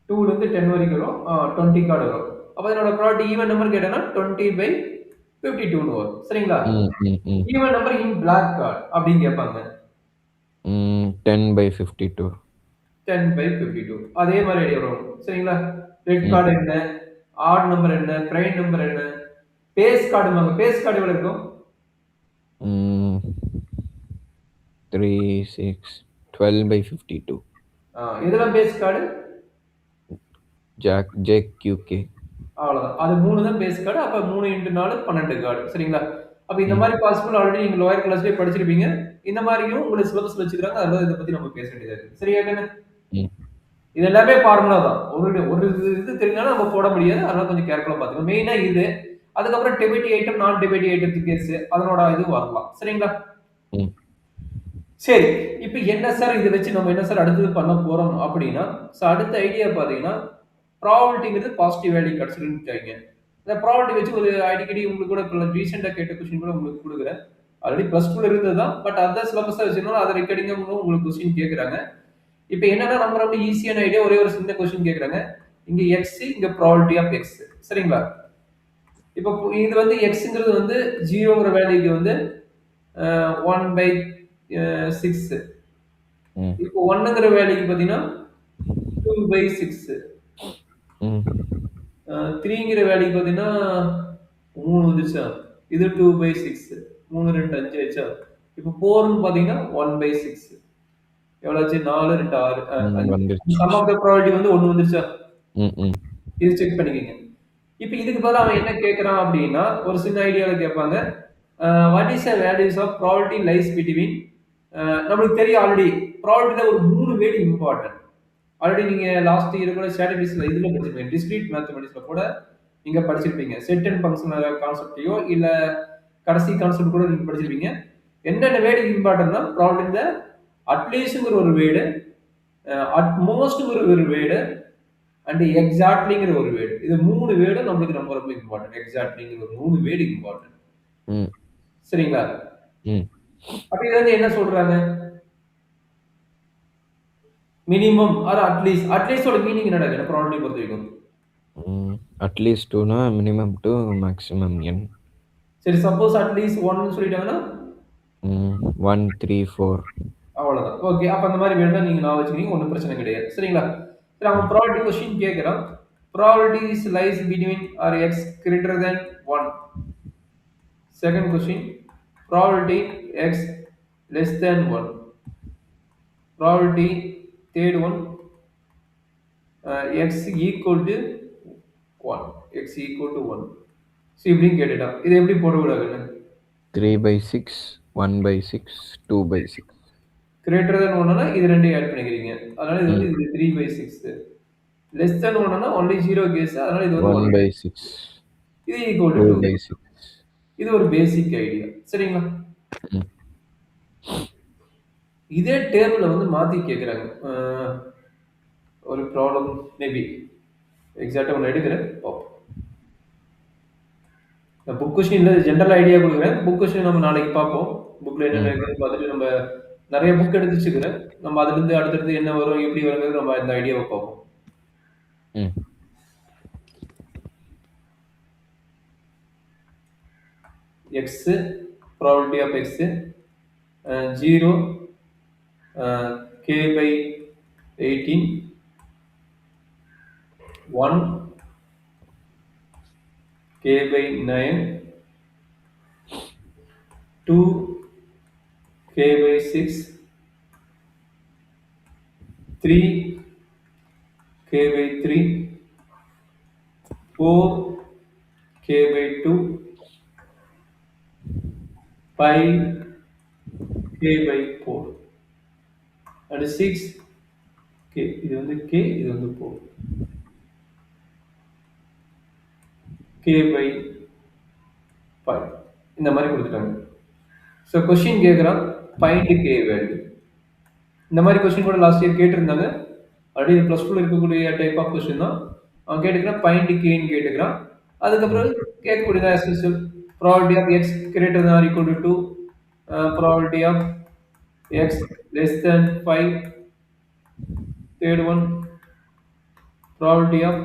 2 ல இருந்து 10 வரைக்கும் வரும். 20 கார்டு வரும். அப்ப இதனோட ப்ராபர்ட்டி ஈவன் நம்பர் கேட்டனா 20/52 வரும். சரிங்களா? ம் ம் ம் even number in black card அப்படின்னு கேட்பாங்க. 10/52 10/52 அதே மாதிரி ஐடியா வரும். சரிங்களா? ரெட் ம் கார்டு என்ன? ஆட் நம்பர் என்ன? பிரைம் நம்பர் என்ன? பேஸ் கார்டுமாங்க. பேஸ் கார்டு எவ்வளவு இருக்கும்? 3 6 12/52 இதெல்லாம் base card. Jack Jack QK அவ்வளவுதான். அது 3 தான் பேஸ் கார்டு. அப்ப 3 × 4 12 கார்டு. சரிங்களா? அப்ப இந்த ம் மாதிரி பாசிபிள் ஆல்ரெடி நீங்க லோயர் கிளாஸ்லயே படிச்சிருப்பீங்க. இந்த மாதிரியும் உங்களுக்கு சிலபஸ்ல வச்சிருக்காங்க. அதனால இத பத்தி நம்ம பேச வேண்டியதா இருக்கு. சரியா கண்ணு? ம் இது எல்லாமே ஃபார்முலா தான். ஒரு இது தெரிஞ்சாலும் நம்ம போட முடியாது. அதனால கொஞ்சம் கேர்ஃபுல்லா பாத்துக்கணும். மெயினா இது. அதுக்கப்புறம் டெபிட் ஐட்டம், நான் டெபிட் ஐட்டத்துக்கு கேஸ் அதனோட இது வரலாம். சரிங்களா? ம் சரி. இப்ப என்ன சார் இத வச்சு நம்ம என்ன சார் அடுத்தது பண்ண போறோம் அப்படின்னா, அடுத்த ஐடியா பாத்தீங்கன்னா, ப்ராபபிலிட்டிங்கிறது பாசிட்டிவ் வேல்யூ கிடைச்சிருக்குன்னு. இந்த ப்ராபபிலிட்டி வச்சு ஒரு அடிக்கடி உங்களுக்கு கூட இப்ப ரீசென்ட்டா கேட்ட கொஸ்டின் கூட உங்களுக்கு குடுக்குறேன். ஆல்ரெடி பிளஸ் 2ல இருந்தது தான். பட் அதான் சிலபஸா வச்சிருந்தோம். அத ரெக்கார்டிங்கா உங்களுக்கு கொஸ்டின் கேக்குறாங்க. இப்ப என்னன்னா ரொம்ப ரொம்ப ஈஸியான ஐடியா. ஒரே ஒரு சின்ன கொஸ்டின் கேக்குறாங்க. இங்க x, இங்க ப்ராபபிலிட்டி ஆஃப் x. சரிங்களா? இப்ப இது வந்து xங்கிறது வந்து 0ங்கிற வேல்யூக்கு வந்து 1/6. ம் இப்போ 1ங்கிற வேல்யூக்கு பாத்தீங்கன்னா 2/6. ம் 3ங்கிற வேல்யூக்கு பாத்தீங்கன்னா 3 வந்துச்சா? இது 2/6. 3 2 5 ஆச்சா? இப்போ 4ன்னு பாத்தீங்கன்னா 1/6. எவ்வளவு ஆச்சு? 4 2 6 5. வந்துருச்சு சம் ஆஃப் த ப்ராபபிலிட்டி வந்து 1 வந்துருச்சா? ம் ம் இது செக் பண்ணிக்கங்க. இப்ப இதுக்கு பதிலா அவன் என்ன கேட்கறான் அப்படின்னா, ஒரு சின்ன ஐடியால கேட்பாங்க. What is the values of probability lies between நம்மளுக்கு தெரியும் ஆல்ரெடி ப்ராபபிலிட்டில ஒரு 3 வேர்ட் இம்பார்ட்டன்ட். ஆல்ரெடி நீங்க லாஸ்ட் இயர் கூட ஸ்டாட்டிஸ்டிக்ஸ்ல இதுல படிச்சிருப்பீங்க. டிஸ்கிரீட் மேத்தமேட்டிக்ஸ்ல கூட நீங்க படிச்சிருப்பீங்க. செட் அண்ட் ஃபங்க்ஷனல் கான்செப்ட்டையோ இல்ல கடைசி கான்செப்ட் கூட நீங்க படிச்சிருப்பீங்க. என்னென்ன வேர்ட் இம்பார்ட்டன்ட்னா ப்ராபபிலிட்டில அட்லீஸ்ட்ங்கிற ஒரு வேர்டு, அட்மோஸ்ட்ங்கிற ஒரு வேர்டு அண்ட் எக்ஸாக்ட்லிங்கிற ஒரு வேர்டு. இது 3 வேர்டும் நம்மளுக்கு ரொம்ப ரொம்ப இம்பார்ட்டன்ட். எக்ஸாக்ட்லிங்கிற ஒரு 3 வேர்டு இம்பார்ட்டன்ட். ம் சரிங்களா? ம் அப்ப இதுல இருந்து என்ன சொல்றாங்க? Minimum or at least. அட்லீஸ்டோட மீனிங் என்னடா? என்ன ப்ராபபிலிட்டி பொறுத்தவரைக்கும்? அட்லீஸ்ட் 2னா மினிமம் 2 மேக்ஸிமம் n சரி சப்போஸ் அட்லீஸ்ட் 1ன்னு சொல்லிட்டாங்கன்னா 1 3 4 அவ்வளவுதான். ஓகே. அப்ப அந்த மாதிரி வேர்ட் நீங்க நான் வச்சுக்கிட்டீங்க. ஒண்ணும் பிரச்சனை கிடையாது. சரிங்களா? சரி அவன் ப்ராபபிலிட்டி கொஸ்டின் கேட்கறான். Probabilities lies between or x greater than 1. Second question, probability x less than 1. Probability third one, X equal to one, X equal to one. So இப்படின்னு கேட்டுட்டான். இதை எப்படி போடக்கூடாதுன்னு 3/6, 1/6, 2/6. கிரேட்டர் தென் ஒன்றுனா இது ரெண்டையும் ஆட் பண்ணிக்கிறீங்க. அதனால இது வந்து இது 3/6. லெஸ் தென் ஒன்றுனா ஒன்லி 0 கேஸ். அதனால இது வந்து 1/6, இது ஈக்குவல் டு 2. 2/6. இது ஒரு பேசிக் ஐடியா. சரிங்களா? ம். இதே டேபிள வந்து மாத்தி கேட்குறாங்க. ஒரு ப்ராப்ளம் மேபி எக்ஸாக்டா ஒன்று எடுக்கிறேன், பார்ப்போம். நான் புக் கொஸ்டின்ல ஜென்ரல் ஐடியா கொடுக்குறேன். புக் கொஸ்டின் நம்ம நாளைக்கு பார்ப்போம். புக்ல என்னென்ன இருக்குன்னு பார்த்துட்டு நம்ம நிறைய புக் எடுத்து வச்சுக்கிறேன். நம்ம அதுலேருந்து அடுத்தடுத்து என்ன வரும், எப்படி வருங்கிறது நம்ம இந்த ஐடியாவை பார்ப்போம். ம். X probability of X 0 k by 18 1 k by 9 2 k by 6 3 k by 3 4 k by 2 5 k by 4 and 6 k. இது வந்து k, இது வந்து 4 k by 5 இந்த மாதிரி கொடுத்துட்டாங்க. ஸோ கொஸ்டின் கேட்குறான் ஃபைண்ட் k வேல்யூ. இந்த மாதிரி கொஸ்டின் கூட லாஸ்ட் இயர் கேட்டிருந்தாங்க. ஆல்ரெடி ப்ளஸ் டூவில் இருக்கக்கூடிய டைப் ஆஃப் கொஸ்டின் தான். அவன் கேட்டுக்கிறான் ஃபைண்ட் கேன்னு கேட்டுக்கிறான். அதுக்கப்புறம் கேட்கக்கூடியதான் SSL probability of X greater than or equal to 2, probability of X less than 5, third one probability of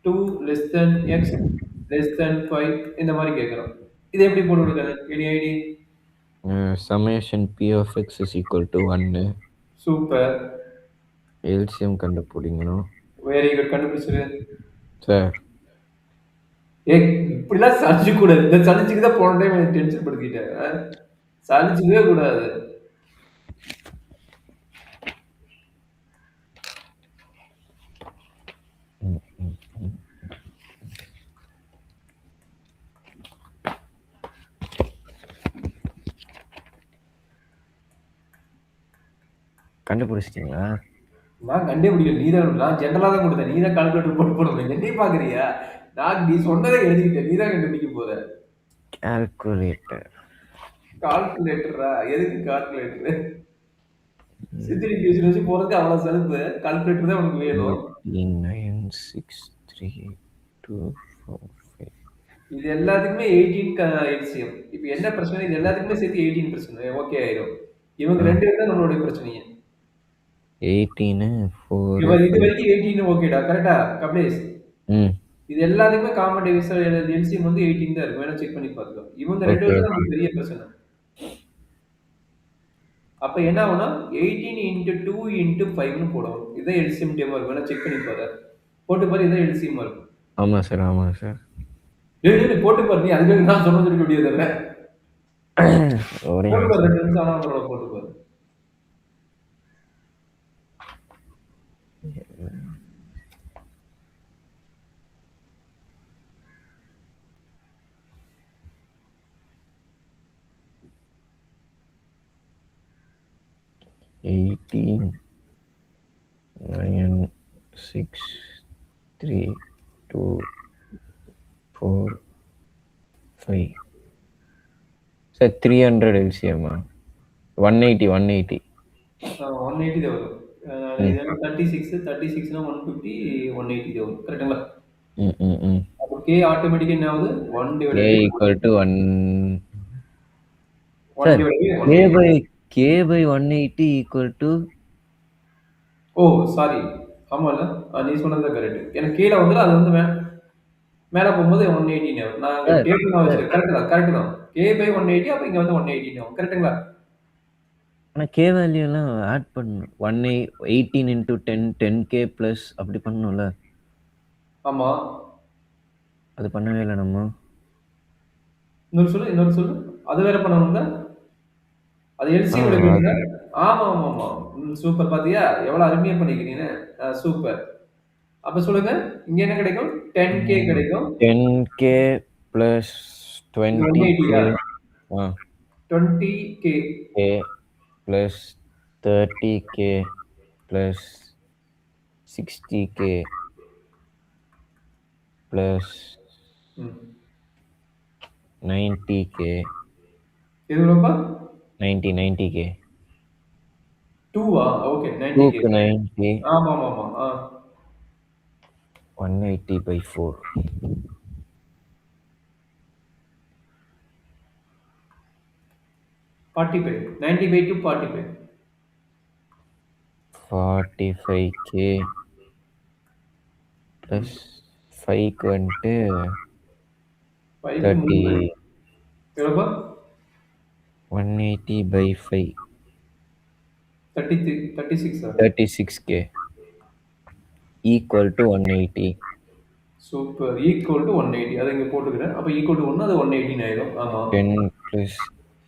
2 less than X less than 5 இந்த மாதிரி கேட்குறோம். இது எப்படி போட்டு கொடுக்குறது? Any idea? Summation P of x is equal to 1. Super. LCM கண்டுபிடிக்கணும். Very good, கண்டுபிடிச்சிரு sir. இப்படிலாம் சலிச்சு கூடாது. இந்த சலிச்சுக்கு தான் போன டைம் டென்ஷன் படுத்திட்டேன். சலிச்சுக்கவே கூடாது. கண்டுபிடிச்சிட்டீங்களா? நான் கண்டுபிடிக்கல, நீ தான். நான் ஜென்ரலா தான் கொடுத்தேன், நீ தான் கால்குலேட்டர் போட்டு போடுறேன். என்னையும் பாக்குறியா? நான் நீ சொன்னதை எழுதிக்கிட்டேன், நீ தான் கண்டுபிடிக்க போற. கால்குலேட்டர். கால்குலேட்டரா? எதுக்கு கால்குலேட்டர்? சித்திரி டியூஷன் வச்சு போறதுக்கு அவ்வளவு செலவு. கால்குலேட்டர் தான் உனக்கு வேணும். 9 6 3 2 4 5. இது எல்லாத்துக்குமே 18 எல்சிஎம். இப்போ என்ன பிரச்சனை? இது எல்லாத்துக்குமே சேர்த்து 18 பிரச்சனை. ஓகே ஆயிரும். இவங்க ரெண்டு பேரும் தான் நம்மளுடைய பிரச்சனையே. 18 4 இது வரைக்கும் 18 ஓகேடா, கரெக்டா கபிலேஷ்? இது எல்லாத்துக்குமே காமன் டிவைசர் எல்சிஎம் வந்து 18 தான் இருக்கும். வேணா செக் பண்ணி பாத்துக்கோ. இவங்க ரெண்டு பேரும் தான் பெரிய பிரச்சனை. அப்ப என்ன ஆகும்னா 18 into 2 into 5 னு போடுவோம். இதான் எல்சிஎம் டேமா இருக்கும். வேணா செக் பண்ணி பாரு. போட்டு பாரு, இதான் எல்சிஎம் இருக்கும். ஆமா சார், ஆமா சார். டேய் போட்டு பாரு, நீ அதுக்கு நான் சொன்ன சொல்ல முடியாது இல்ல. போட்டு பாரு, 2 நிமிஷம் ஆனா அவரோட போட்டு பாரு. Eighteen 9 6 3 2 4 5. சார் 300 LCM 180 180 தான் வரும். இது 36 னா 150 180 தான் வரும். கரெக்ட்டுங்களா? அப்ப k ஆட்டோமேட்டிக்கா என்ன ஆகுது? 1 divided k equal to 1. K by 180 equal to. Oh sorry, ஆமால, நீ சொன்னது கரெக்ட். எனக்கு கீழே வந்து அது வந்து மேல போகும்போது 180 ஆகும். நான் டேபிள் நான் வச்சிருக்கேன். கரெக்ட் தான். k by 180 அப்ப இங்க வந்து 180 ஆகும். கரெக்ட்டுங்களா? ஆனா k வேல்யூ எல்லாம் ஆட் பண்ணனும். 18 into 10 10k plus அப்படி பண்ணனும்ல. ஆமா, அது பண்ணவே இல்ல நம்ம. இன்னொரு சொல்லு. அது வேற பண்ணணும்ல. அது எல்சிஎம் எடுக்கணும்ல. ஆமா ஆமா ஆமா. சூப்பர், பாத்தியா எவ்வளவு அருமையா பண்ணிக்கிறீங்க. சூப்பர். அப்ப சொல்லுங்க. இங்க என்ன கிடைக்கும்? 10K கிடைக்கும். 10K plus இது 20K 180யா? ஆ 20K K plus 30K plus 60K plus ம். 90K இது எவ்வளோப்பா? 90K 2வா? Okay 90K. 2க்கு 90 ஆமாமாமா. 180 by 4 45. 90/2 45. 45K plus 5க்கு வந்துட்டு 5க்கு 3 30 பை. எவ்வளோப்பா? 180 by 5 33 36ஆ? 36K equal to 180 super. Equal to 180. அத இங்க போட்டுக்கிறேன். அப்ப ஈக்குவல் டூ 1 அது 180 ஆயிடும். ஆமா. 10 plus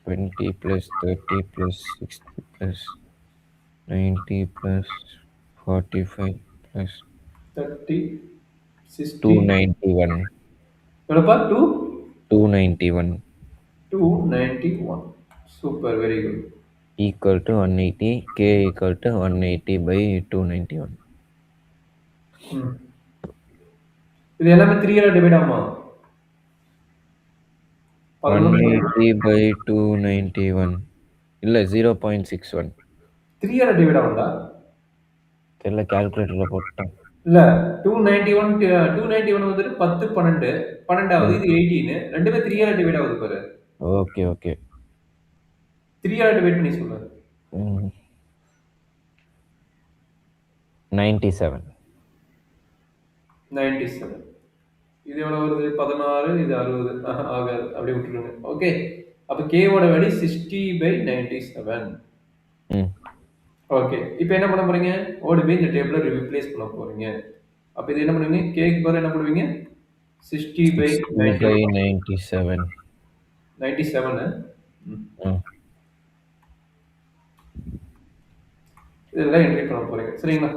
20 plus 30 plus 60 plus 90 plus 45 plus 30, 60. 291 எவ்வளோப்பா? 291 291. Super. Very good. equal to 180 K equal to 180 by 291 ம். இது எல்லாமே 3 டிவைட் ஆகுமா? 11 180 by 291 இல்ல 0.61 3 டிவைட் ஆகும்டா? தெரியல கால்குலேட்டர்ல போட்டேன் இல்ல 291 291 வந்துட்டு 10 12 12வது இது 18 ரெண்டுமே 3 டிவைட் ஆகுது பாரு. ஓகே ஓகே 3 டிவைட் பண்ணி சொல்லு. 97 97. இது எவ்வளவு வருது? 16 இது 60. ஆகாது. அப்படியே விட்டுருங்க. ஓகே. அப்ப கேவோட வேல்யூ 60/97. ம் ஓகே. இப்போ என்ன பண்ண போறீங்க? ஓடி போய் இந்த டேபிள ரீப்ளேஸ் பண்ண போறீங்க. அப்ப இது என்ன பண்ணுவீங்க? கேக்கு பதிலா என்ன பண்ணுவீங்க? 60/97. 60/97 97. ம் இதெல்லாம் என்ட்ரி பண்ண போறீங்க. சரிங்களா?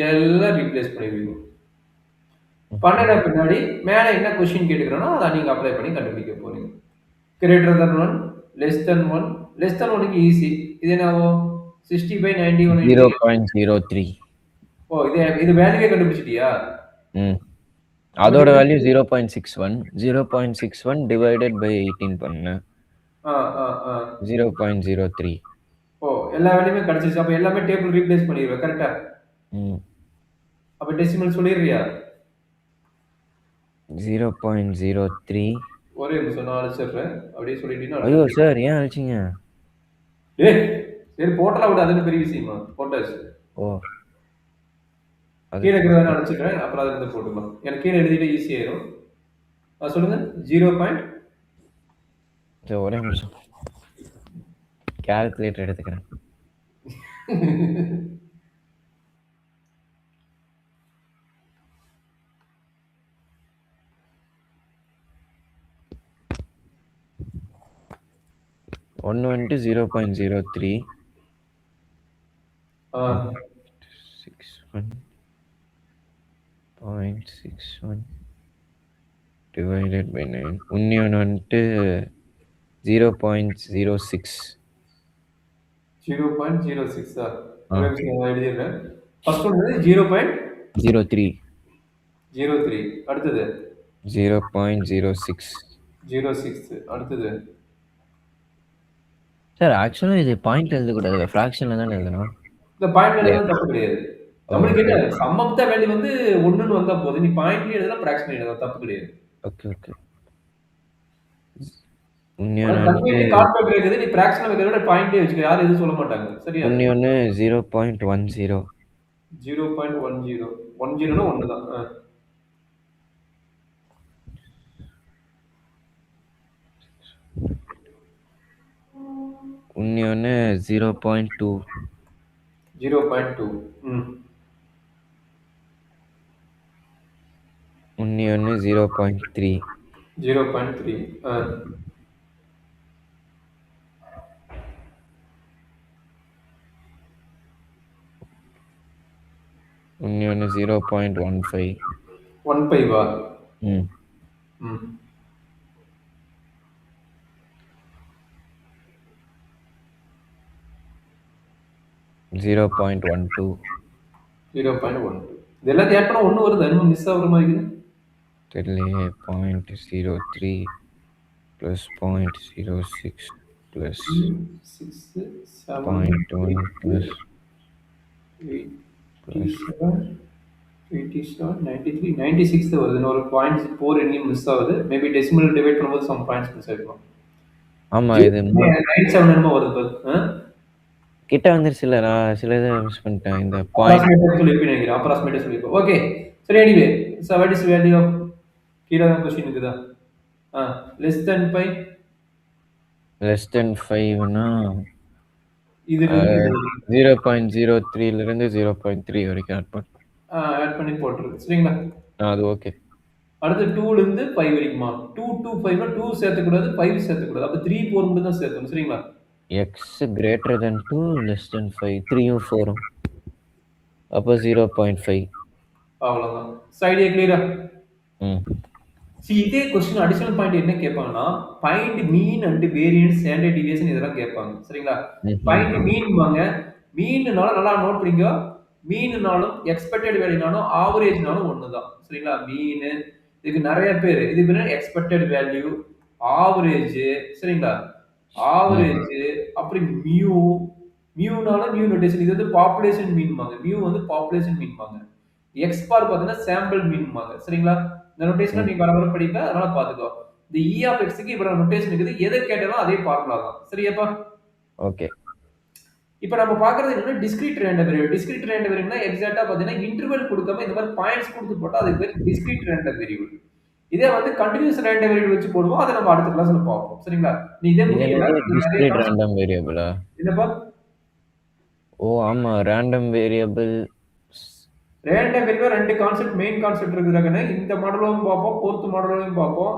எல்லாம் ரீப்ளேஸ் பண்ணிடுவீங்க. பண்ணின பின்னாடி மேல என்ன கொஸ்டின் கேட்டுக்கிறோனோ அதை நீங்க அப்ளை பண்ணி கண்டுபிடிக்க போறீங்க. Greater than 1, less than 1. Less than 1க்கு ஈஸி. இது என்னவோ 60/91 into 0.03 ஓ இது வேல்யூவே கண்டுபிடிச்சிட்டியா? ம் அதோட வேல்யூ 0.61 0.61 டிவைடட் பை 18 பண்ணேன் ஆ ஆ ஆ 0.03 ஓ எல்லா வேல்யூமே கிடைச்சிருச்சு. அப்ப எல்லாமே டேபிள் ரீப்ளேஸ் பண்ணிடுவேன். கரெக்டா? ம் அப்ப டெசிமல் சொல்லிடுறியா? 0.03 ஒரே நிமிஷம் நான் அழிச்சிடுறேன். அப்படியே சொல்லிட்டீங்கன்னா ஐயோ அடுத்து. சார் ஏன் அழிச்சிங்க டேய் சரி போட்டலாம் விட அது பெரிய விஷயமா போட்டாச்சு. ஓ அது கீழே இருக்கிறத அழிச்சிடுறேன். அப்புறம் அதுல இருந்து போட்டுக்கலாம். எனக்கு கீழே எழுதிட்டு ஈஸி ஆயிரும். சொல்லுங்க 0. சரி, ஒரே நிமிஷம் கால்குலேட்டர் எடுத்துக்கிறேன் ஒன்று வந்துட்டு 0.03 61.61 divided by 9 இன்னொன்று வந்துட்டு 0.06 0.06 ஒரே நிமிஷம் நான் எழுதிடுறேன். ஃபர்ஸ்ட் ஒன்று 0.03 03 அடுத்தது 0.06 06 அடுத்தது சார் ஆக்சுவலாக இது பாயிண்ட் எழுதக்கூடாது ஃப்ராக்ஷனில் தானே எழுதணும் இந்த பாயிண்ட் எழுதுறது தப்பு கிடையாது. நம்மளுக்கு ஓகே என்ன சம் ஆஃப் த வேல்யூ வந்து 1ன்னு வந்தா போதும். நீ பாயிண்ட்லயே எழுதலாம் ஃபிராக்ஷன் எழுதலாம் தப்பு கிடையாது. ஓகே ஓகே கன்வெர்ட் கால்குலேட்டர் இருக்குது. நீ ஃபிராக்ஷன் வைக்கிறத விட பாயிண்ட்லயே வச்சுக்க. யாரும் எதுவும் சொல்ல மாட்டாங்க. சரியா? இன்னொன்று 0.10 0.10 10னா 1 தான். இன்னொன்று 0.2 0.2 ம் இன்னொன்று 0.3. 0.3. இன்னொன்று 0.15. 1.5 ம் 0.12. 0.12. இது எல்லாத்தையும் ஆட் பண்ணா 1 வருது. இன்னும் மிஸ் ஆகுற மாதிரி இருக்குது. தெரியலையே. 0.03 + 0.06 + 6, 7, 0.1 + 87, 87, 93, 96 தான் வருது. இன்னொரு 0.4 எங்கேயும் மிஸ் ஆகுது. மேபி டெசிமல் டிவைட் பண்ணும்போது சம் பாயிண்ட்ஸ் மிஸ் ஆயிருக்கும். ஆமா இது 97 என்னமோ வருது பாரு. கிட்ட வந்துருச்சுல. நான் சில இதை மிஸ் பண்ணிட்டேன். இந்த அப்ராக்சிமேட்டா சொல்லிருப்பேன் நினைக்கிறேன். அப்ராக்சிமேட்டா சொல்லிருப்பேன். ஓகே. சரி anyway. So what is value of கீழே தான் கொஸ்டின் இருக்குதா? less than 5. less than 5னா இது 0.03 இருந்து 0.3 வரைக்கும் ஆட் பண்ணி போட்டுருக்கு. சரிங்களா? அது ஓகே. அடுத்து 2ல இருந்து 5 வரைக்குமா? 2 to 5 னா 2 சேர்த்தக்கூடாது, 5 சேர்த்தக்கூடாது. அப்ப 3, 4 மட்டும் தான் சேர்த்தணும். சரிங்களா? x greater than 2, less than 5. 3ம் 4ம். அப்போ 0.5. அவ்வளவுதான். ஐடியா கிளியரா? ம் இதே கொஸ்டின் அடிஷனல் பாயிண்ட் என்ன கேட்பாங்கன்னா find mean and variance standard deviation இதெல்லாம் கேட்பாங்க. சரிங்களா? ஃபைண்ட் மீன்பாங்க. மீன்னால நல்லா நோட் பண்ணிக்கோ. மீன்னாலும் எக்ஸ்பெக்டட் வேல்யூனாலும் ஆவரேஜ்னாலும் ஒண்ணுதான். சரிங்களா? மீன் இதுக்கு நிறைய பேர் இதுக்கு எக்ஸ்பெக்டட் வேல்யூ, ஆவரேஜ், சரிங்களா? ஆவரேஜ் அப்படி மியூனால மியூ நோட்டேஷன். இது வந்து பாப்புலேஷன் மீன்பாங்க. மியூ வந்து பாப்புலேஷன் மீன்பாங்க. எக்ஸ் பார் பார்த்தீங்கன்னா சாம்பிள் மீன்பாங்க. சரிங்களா? இந்த நோட்டேஷனை நீங்க வர படிப்ப, அதனால பாத்துக்கோ. இந்த இ ஆஃப் எக்ஸ்க்கு இவ்வளவு நோட்டேஷன் இருக்குது. எதை கேட்டாலும் அதே ஃபார்முலா தான். சரியாப்பா? ஓகே. இப்போ நம்ம பார்க்கிறது என்னன்னா discrete random variable. Discrete random வேரியபிள்னா எக்ஸாக்ட்டா பார்த்தீங்கன்னா இன்டர்வல் கொடுக்காம இந்த மாதிரி பாயிண்ட்ஸ் கொடுத்து போட்டா அதுக்கு பேர் டிஸ்கிரீட் ரேண்டம் வேரியபிள். இதே வந்து கண்டினியூஸ் ரேண்டம் வேரியபிள் வச்சு போடுவோம். அதை நம்ம அடுத்த கிளாஸ்ல பார்ப்போம். சரிங்களா? நீ இதே முடியல. டிஸ்கிரீட் ரேண்டம் வேரியபிளா? என்னப்பா? ஓ ஆமா, ரேண்டம் வேரியபிள். ரேண்டம் வேரியபிள் ரெண்டு கான்செப்ட் மெயின் கான்செப்ட் இருக்குதுங்க. இந்த மாடலும் பார்ப்போம், ஃபோர்த் மாடலையும் பார்ப்போம்.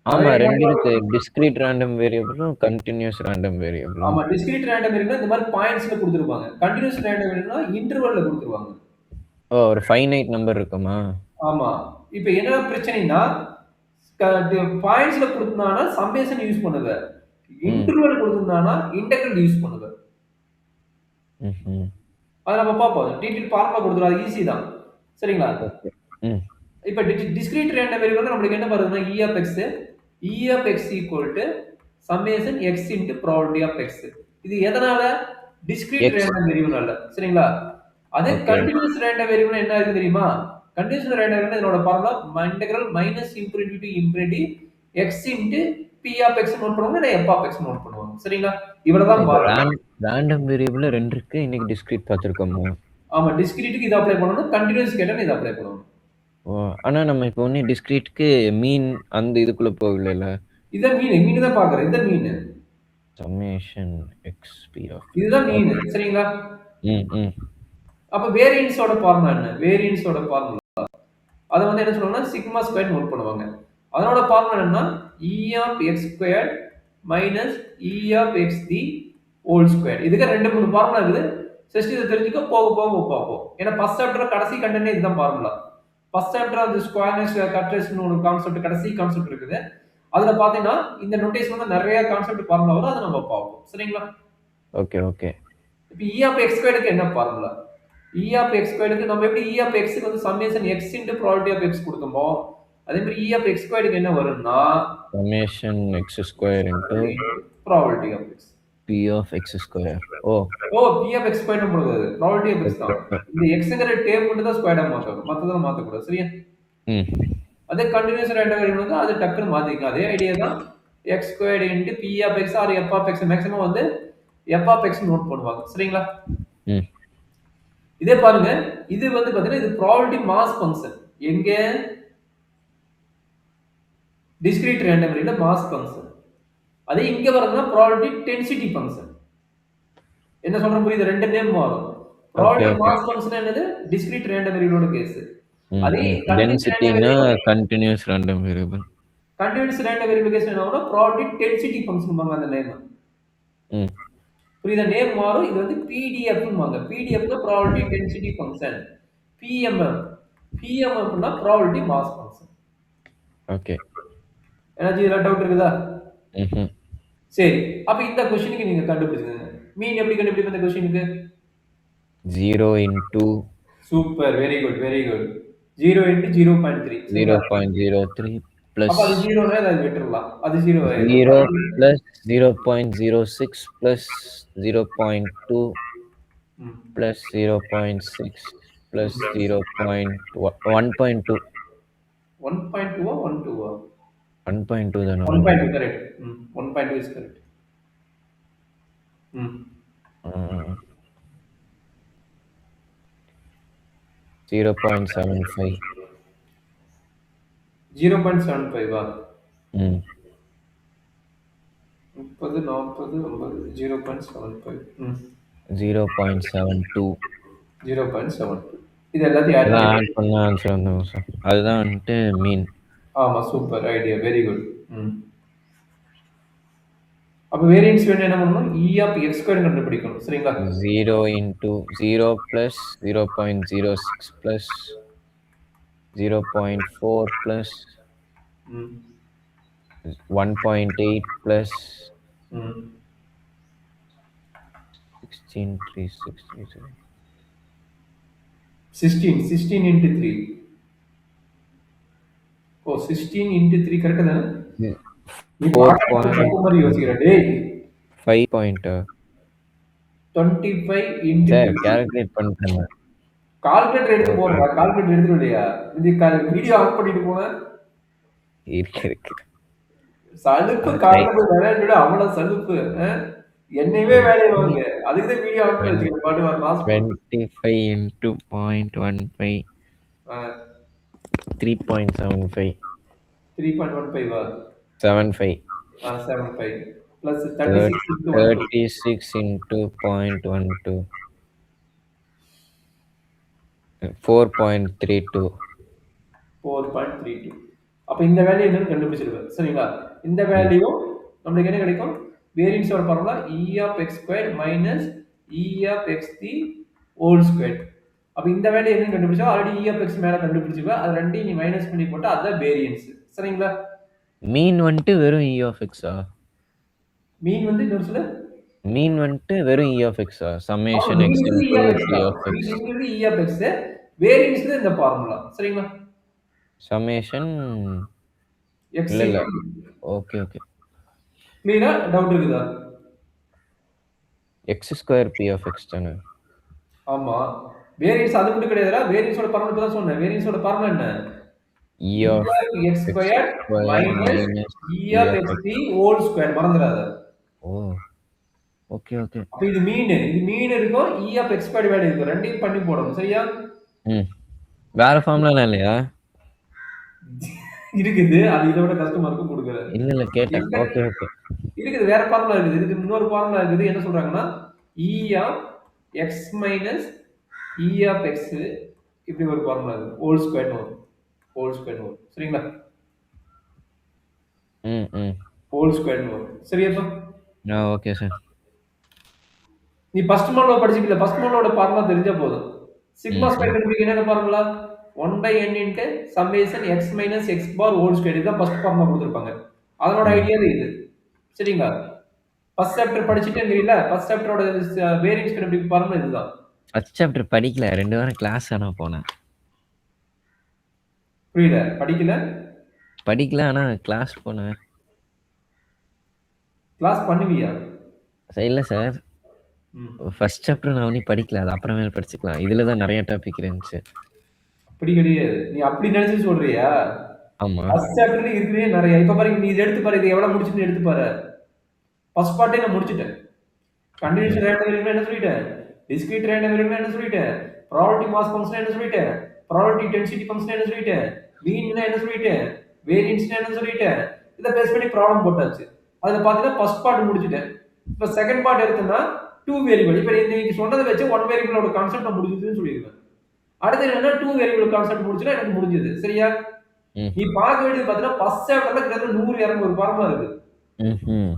ஆமா, ரெண்டு இருக்கு. டிஸ்கிரீட் ரேண்டம் வேரியபிளும் கண்டினியூஸ் ரேண்டம் வேரியபிள். ஆமா, டிஸ்கிரீட் ரேண்டம் வேரியபிள் இந்த மாதிரி பாயிண்ட்ஸ்ல கொடுத்திருப்பாங்க. Continuous random வேரியபிள்னா இன்டர்வல்ல கொடுத்திருவாங்க. ஓ, ஒரு ஃபைனைட் நம்பர் இருக்குமா? ஆமா. இப்போ என்ன பிரச்சனைனா பாயிண்ட்ஸ்ல கொடுத்தனானா சம்மேஷன் யூஸ் பண்ணுவ. இன்டர்வல் கொடுத்தனானா இன்டெகிரல் யூஸ் பண்ணுவ. அத நம்ம பாப்போம். டீடைல் ஃபார்முலா கொடுத்துறோம். அது ஈஸி தான். சரிங்களா? இப்போ டிஸ்கிரீட் ரேண்டம் வேரியபிள்னா நமக்கு என்ன வருதுன்னா e of x equal to summation x into probability of x. இது எதனால? டிஸ்கிரீட் ரேண்டம் வேரியபிள்னால. சரிங்களா? அதே கண்டினியூஸ் ரேண்டம் வேரியபிள் என்ன இருக்கு தெரியுமா? கண்டினியூஸ் ரேண்டம் வேரியபிள் இதோட formula integral -∞ to ∞ x into p of x note பண்ணுவாங்க, இல்ல f of x நோட் பண்ணுவாங்க. சரிங்களா? இவ்வளவுதான் ஃபார்முலா. ரேண்டம் வேரியபிள் ரெண்டு இருக்கு. இன்னைக்கு டிஸ்கிரீட் பார்த்திருக்கோம். ஆமா, டிஸ்கிரீட்டுக்கு இது அப்ளை பண்ணனும், கண்டினியூஸ் கேட்டா இது அப்ளை பண்ணனும். ஆனா நம்ம இப்போ ஒண்ணே டிஸ்கிரீட்க்கு மீன் அந்த இதுக்குள்ள போகலல. இத மீன் தான் பாக்குறேன். இத மீன் சம்மேஷன் xp ஆஃப் இதுதான் மீன். சரிங்களா? அப்ப வேரியன்ஸோட ஃபார்முலா என்ன? வேரியன்ஸோட ஃபார்முலா அத வந்து என்ன சொல்லுவாங்கன்னா சிக்மா ஸ்கொயர் நோட் பண்ணுவாங்க. அதனோட ஃபார்முலா என்னன்னா e of x squared minus e of x the whole squared. இதுக்கு ரெண்டு மூணு ஃபார்முலா இருக்குது. ஜஸ்ட் இத தெரிஞ்சுக்க போக பார்ப்போம். ஏன்னா ஃபர்ஸ்ட் சாப்டர் கடைசி கண்டென்ட் இதுதான் ஃபார்முலா. ஃபர்ஸ்ட் சாப்டர் அந்த ஸ்கொயர்னஸ் கட்ரஸ்னு ஒரு கான்செப்ட் கடைசி கான்செப்ட் இருக்குது. அதுல பாத்தீங்கன்னா இந்த நோட்டேஷன் வந்து நிறைய கான்செப்ட் ஃபார்முலா வரும். அத நம்ம பார்ப்போம். சரிங்களா? ஓகே. இப்போ e of x squared க்கு என்ன formula? e of x squared க்கு நம்ம எப்படி e of x க்கு வந்து summation x into probability of x கொடுத்தோமோ அதே மாதிரி e of x squared க்கு என்ன வரும்னா summation x square into probability of x. p of x square. p of x squared போடுறது probability of x தான். இந்த xங்கற டேர்ம் மட்டும் தான் ஸ்கொயர்டா மாத்தணும். மத்ததெல்லாம் மாத்த கூடாது. சரியா? அதே கண்டினியூஸ் ரேண்டம் வேரியபிள் வந்து அது டக்குன்னு மாத்திக்கலாம். அதே ஐடியா தான். x squared into p of x or f of x maximum வந்து f of x நோட் பண்ணுவாங்க. சரிங்களா? இதே பாருங்க, இது வந்து பாத்தீங்கன்னா இது ப்ராபபிலிட்டி மாஸ் ஃபங்க்ஷன். எங்க? Discrete random variable mass function. அதே இங்க வரதுனா ப்ராபபிலிட்டி டென்சிட்டி ஃபங்க்ஷன். என்ன சொல்றேன் புரியுது? ரெண்டு நேம் மாறும். ப்ராபபிலிட்டி மாஸ் ஃபங்க்ஷன் என்னது? டிஸ்கிரீட் ரேண்டம் வேரியபிளோட கேஸ். அதே கண்டினியூஸ் ரேண்டம் டென்சிட்டினா variable continuous random variable. Continuous random verification என்ன ஆகும்னா ப்ராபபிலிட்டி டென்சிட்டி ஃபங்க்ஷன் அந்த நேம். ம் புரியுதா? நேம் மாறும். இது வந்து பிடிஎஃப்பாங்க. பிடிஎஃப்னா ப்ராபபிலிட்டி டென்சிட்டி ஃபங்க்ஷன். பிஎம்எம் பிஎம்எம்னா ப்ராபபிலிட்டி மாஸ் ஃபங்க்ஷன். ஓகே. ஏதாச்சும் இதில் டவுட் இருக்குதா? ம் சரி, அப்ப இந்த கொஸ்டினுக்கு நீங்க கண்டுபிடிச்சுங்க. மீன் எப்படி கண்டுபிடிப்பீங்க இந்த கொஸ்டினுக்கு? 0 into super, very good very good. 0 into 0.3 சரிங்களா? 0.03 plus அப்ப அது 0னா அதை விட்டுறலாம். அது 0 ஆயிடும். 0 plus 0.06 plus 0.2 ம். plus 0.6 plus ம். 0.1.2 1.2 1.2 1.2 தானே 1.2 கரெக்ட். 1.2 is correct. 0.75 0.75 ம் 30 40 50 0.75 0.72 0.72 இது எல்லாத்தையும் ஆட் இதெல்லாம் பண்ணி ஆட் பண்ண ஆன்சர் வந்துடும் சார். அதுதான் வந்துட்டு மீன். ஆமா சூப்பர் ஐடியா, வெரி குட். அப்ப வேரியன்ஸ் வேணும் என்ன பண்ணணும்? இ ஆஃப் எக்ஸ் ஸ்கொயர் கண்டுபிடிக்கணும் சரிங்களா? 0 into 0 plus 0.06 plus 0.4 plus 1.8 plus 16 3 6 16 into 3. ஓ 16 into 3 கரெக்ட் தானே? நீ பாக்க தப்பு மாதிரி யோசிக்கிற டேய். 5 point 25 into சார் 3. கால்குலேட் பண்ணிட்டேன். கால்குலேட்டர் எடுத்து போடுறா. கால்குலேட்டர் எடுத்துட்டு இல்லையா? இது வீடியோ ஆஃப் பண்ணிட்டு போன இருக்கு சலுப்பு. கால்குலேட்டர் விளையாண்டு அவ்வளவு சலுப்பு. என்னையவே வேலையை வாங்க. அதுக்கு தான் வீடியோ ஆஃப் பண்ணி வச்சுக்கிறேன். பாட்டு வர last 25 into 0.15 3.75 3.15 75 75 plus 36 into 12. 36 into 0.12 4.32 4.32. அப்ப இந்த வேல்யூ என்னன்னு கண்டுபிடிச்சிருவேன் சரிங்களா? இந்த வேல்யூ நம்மளுக்கு என்ன கிடைக்கும்? வேரியன்ஸோட formula e of x squared minus e of x3 whole squared. அப்ப இந்த வேல்யூ என்னன்னு கண்டுபிடிச்சா ஆல்ரெடி e of x மேல கண்டுபிடிச்சிருவேன். அது ரெண்டையும் நீ மைனஸ் பண்ணி போட்டா அதுதான் வேரியன்ஸ் சரிங்களா? மீன் வந்துட்டு வெறும் e of x மீன் வந்து இன்னொரு சொல்ல மீன் வந்துட்டு வெறும் e of x summation x into e of x e of x variance இந்த ஃபார்முலா சரிங்களா? summation x இல்ல ஓகே கிளியரா? டவுட் இருக்குதா? x square p of x தானே? ஆமா, வேரியன்ஸ் அது மட்டும் கிடையாதுடா. வேரியன்ஸோட ஃபார்முலா தான் சொன்னேன். வேரியன்ஸோட ஃபார்முலா என்ன? e of x squared minus e of x3 whole squared. மறந்துடாத. ஓ ஓகே அப்ப இது மீன் இருக்கும். e of x squared value இருக்கும். ரெண்டையும் பண்ணி போடணும் சரியா? வேற ஃபார்முலா இல்லையா? இருக்குது. அது இதோட கஷ்டமா இருக்கும் கொடுக்கற. இல்ல கேட்டேன். ஓகே இருக்குது. வேற ஃபார்முலா இருக்குது. இதுக்கு இன்னொரு ஃபார்முலா இருக்குது. என்ன சொல்றாங்கன்னா e of x minus e of x இப்படி ஒரு ஃபார்முலா இருக்கு. ஹோல் ஸ்கொயர் வரும் சரிங்களா? ஹோல் ஸ்கொயர் வரும் சரியாப்பா? Okay sir. நீ ஃபர்ஸ்ட் மாடல் படிச்சிக்கல. ஃபர்ஸ்ட் மாடலோட ஃபார்முலா தெரிஞ்சா போதும். சிக்மா ஸ்கொயர் கண்டுபிடிக்க என்ன formula? 1/n into summation x minus x bar whole square. இதுதான் ஃபர்ஸ்ட் ஃபார்முலா கொடுத்திருப்பாங்க. அதனோட ஐடியா இது சரிங்களா? ஃபர்ஸ்ட் சாப்டர் படிச்சிட்டேங்கறீல. ஃபர்ஸ்ட் சாப்டரோட வேரியன்ஸ் கண்டுபிடிக்க ஃபார்முலா இதுதான். ஃபர்ஸ்ட் சாப்டர் படிக்கல. 2 வாரம் கிளாஸ் ஆனா போனேன். புரியல? படிக்கல ஆனா கிளாஸ் போனேன். கிளாஸ் பண்ணுவியா? இல்ல சார். ஃபர்ஸ்ட் சாப்டர் நான் ஒன்னும் படிக்கல. அது அப்புறமேல் படிச்சுக்கலாம். இதுல தான் நிறைய டாபிக் இருந்துச்சு. அப்படி கிடையாது. நீ அப்படி நினைச்சு சொல்றியா? ஆமா. ஃபர்ஸ்ட் சாப்டர்ல இருக்குறே நிறைய. இப்ப பாரு, நீ இத எடுத்து பாரு. இது எவ்வளவு முடிச்சிட்டு எடுத்து பாரு. ஃபர்ஸ்ட் பார்ட்டே நான் முடிச்சிட்டேன். கண்டினியூஸ் ரேண்டம் வேரியபிள் என்ன சொல்லிட்டேன்? டிஸ்கிரீட் ரேண்டம் வேரியபிள் என்ன சொல்லிட்டேன்? ப்ராபபிலிட்டி மாஸ் ஃபங்க்ஷன் என்ன சொல்லிட்டேன்? ப்ராபபிலிட்டி டென்சிட்டி ஃபங்க்ஷன் என்ன சொல்லிட்டேன்? மீன் என்ன சொல்லிட்டேன்? வேரியன்ஸ் என்ன சொல்லிட்டேன்? இத பேஸ் பண்ணி ப்ராப்ளம் போட்டாச்சு. அதுல பாத்தீங்கன்னா ஃபர்ஸ்ட் பார்ட் முடிச்சிட்டேன். இப்ப செகண்ட் பார்ட் எடுத்தனா 2 வேரியபிள். இப்ப நீங்க சொன்னதை வச்சு 1 வேரியபிளோட கான்செப்ட் நான் முடிஞ்சிருச்சுன்னு சொல்லிருக்கேன். அடுத்து என்னன்னா 2 வேரியபிள் கான்செப்ட் முடிச்சுனா எனக்கு முடிஞ்சது. சரியா? ம். நீ பார்க்க வேண்டியது பார்த்தீங்கன்னா, ஃபர்ஸ்ட் சாப்டர்ல கிட்டத்தட்ட 100, 200 ஃபார்முலா இருக்கு. ம்ஹ்ம்.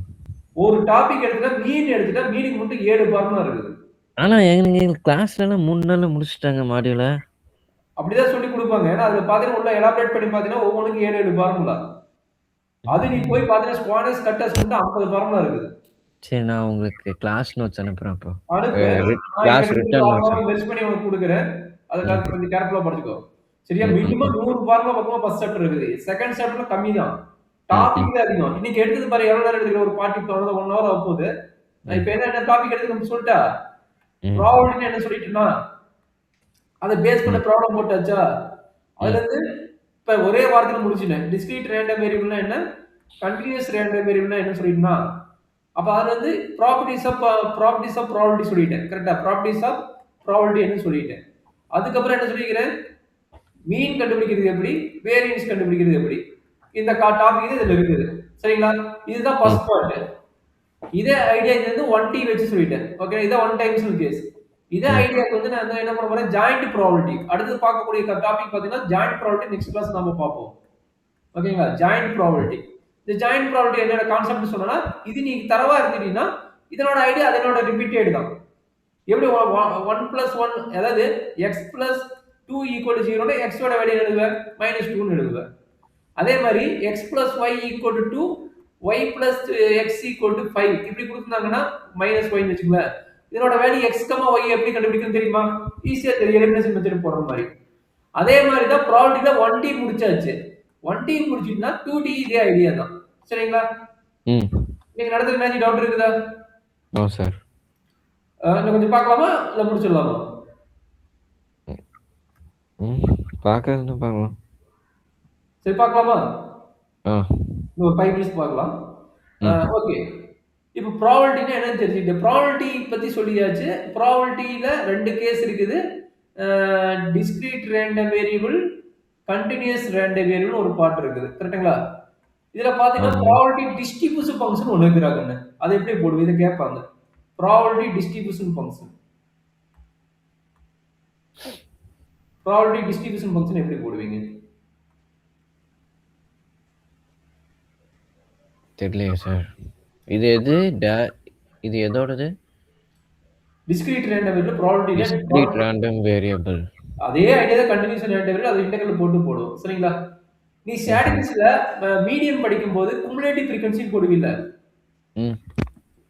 ஒரு டாபிக் எடுத்துட்டா, மீன் எடுத்துட்டா, மீனுக்கு மட்டும் 7 ஃபார்முலா இருக்குது. ஆனா எங்க கிளாஸ்லலாம் 3 நாள்ல முடிச்சுட்டாங்க மாடியூல. அப்படிதான் சொல்லிக் குடுப்பாங்க. ஏன்னா, அதுல பார்த்தீங்கன்னா, உள்ள எலாபரேட் பண்ணி பார்த்தீங்கன்னா, ஒவ்வொன்னுக்கும் 7, 7 ஃபார்முலா. அது நீ ம்ஹ்ம். போய் பார்த்தீங்கன்னா, ஸ்குவானஸ், கட்டாஸ் மட்டும் 50 ஃபார்முலா இருக்குது. சரி நான் உங்களுக்கு கிளாஸ் நோட்ஸ் அனுப்புறேன் அப்போ. அனுப்பு. நான் கிளாஸ் எனக்கு தெரிஞ்சு ரிட்டன் நோட்ஸ். ஆல்பம் மெர்ஜ் பண்ணி உனக்கு குடுக்குறேன். அத ம். கொஞ்சம் கேர்ஃபுல்லா படிச்சுக்கோ. சரியா? ம், ம், மினிமம் ம். 100 ஃபார்முலா பக்கமா ஃபர்ஸ்ட் சாப்டர் இருக்குது. செகண்ட் சாப்டர்ல கம்மி தான். ம், ம், டாபிக் தான் அதிகம். இன்னைக்கு எடுத்தது பாரு எவ்வளவு நேரம் எடுத்துக்கிற ஒரு 40 1 ஹவர் ஆகப்போகுது. நான் ம், இப்ப என்ன டாபிக் எடுத்துக்கணும்னு சொல்லிட்டா? ம், ப்ராபபிலிட்டி என்ன சொல்லிட்டேன்னா, அத பேஸ் பண்ண ம், ப்ராப்ளம் போட்டாச்சா? ம், அதுலருந்து இப்ப ஒரே வார்த்தையில முடிச்சுட்டேன். டிஸ்கிரீட் ரேண்டம் வேரியபிள்னா என்ன? கன்டினியூஸ் ரேண்டம் வேரியபிள்னா என்ன சொல்லிட்டேன்னா, அப்ப அதுல வந்து ப்ராப்பர்ட்டீஸ் ஆஃப் ப்ராபபிலிட்டி சொல்லிட்டேன். கரெக்ட்டா? ப்ராப்பர்ட்டீஸ் ஆஃப் ப்ராபபிலிட்டி என்ன சொல்லிட்டேன். அதுக்கப்புறம் என்ன சொல்லிக்கிறேன்? மீன் கண்டுபிடிக்கிறது எப்படி? வேரியன்ஸ் கண்டுபிடிக்கிறது எப்படி? இந்த டாபிக் இதுல இருக்குது. சரிங்களா? இதுதான் ம், ஃபர்ஸ்ட் பார்ட். இதே ஐடியா இது வந்து 1T வச்சு சொல்லிட்டேன். ஓகே. இதான் ஒன் டைமென்ஷனல் கேஸ். இதே ம். ஐடியாக்கு வந்து நான் வந்து என்ன பண்ண போறேன்? Joint probability. அடுத்து பார்க்கக்கூடிய டாபிக் பார்த்தீங்கன்னா, ஜாயிண்ட் ப்ராபபிலிட்டி நெக்ஸ்ட் கிளாஸ் நாம பார்ப்போம். ஓகேங்களா? Joint probability. இந்த ஜாயிண்ட் ப்ராபபிலிட்டி என்னோட கான்செப்ட் சொன்னேன்னா, இது நீ தரவா இருந்துட்டீங்கன்னா, இதனோட ஐடியா அதனோட ரிப்பீட்டட் தான். எப்படி 1+1 அதாவது x+2 = 0னா x ஓட வேல்யூ எழுதுவேன் -2ன்னு எழுதுவேன். அதே மாதிரி x+y = 2 y+x = 5 இப்படி கொடுத்தாங்கன்னா -y வெச்சுங்களேன். இதனோட வேல்யூ x, y எப்படி கண்டுபிடிக்கணும் தெரியுமா? ஈஸியா தெரியும். எலிமினேஷன் மெத்தட் போடுற மாதிரி. அதே மாதிரி தான் ப்ராபபிலிட்டில 1D முடிச்சாச்சு. 1D முடிச்சிட்டா 2D இதே ஐடியா தான். சரிங்களா? ம். நீங்க நடந்தது ஏதாச்சும் டவுட் இருக்குதா? No sir. இன்னும் கொஞ்சம் பார்க்கலாமா? இல்ல முடிச்சிடலாமா? ம். பார்க்கறதுன்னா பார்க்கலாம். சரி பார்க்கலாமா? ஆ. இன்னும் ஒரு 5 மினிட்ஸ் பார்க்கலாம். ம். ஓகே. இப்ப ப்ராபபிலிட்டினா என்னன்னு தெரிஞ்சுக்கிட்டேன். ப்ராபபிலிட்டி பத்தி சொல்லியாச்சு. ப்ராபபிலிட்டில 2 கேஸ் இருக்குது. Discrete random variable, continuous random வேரியபிள்னு ஒரு பார்ட் இருக்குது. கரெக்ட்டுங்களா? இதுல பார்த்தீங்கன்னா ஆமா. ப்ராபபிலிட்டி டிஸ்ட்ரிபியூஷன் ஃபங்ஷன் ஒண்ணு இருக்குறாங்கன்னு. அத எப்படி போடுவீங்க? இத கேட்பாங்க. Probability distribution function. Probability distribution function எப்படி போடுவீங்க? தெரியலையே சார். இது எது? இது எதோடது? டிஸ்கிரீட் ரேண்டம் வேரியபிள் ப்ராபபிலிட்டில டிஸ்க்ரீட் ரேண்டம் வேரியபிள். அதே ஐடியா தான் கன்டினியூஸ் ரேண்டம் வேரியபிள் அது இன்டெக்ரல் போட்டு போடுவோம். சரிங்களா? நீ ம்ஹ்ம். ஸ்டாட்டிஸ்டிக்ஸ்ல மீடியன் படிக்கும்போது குமுலேட்டிவ் ஃப்ரீக்வென்சி போடுவீல்ல? ம்.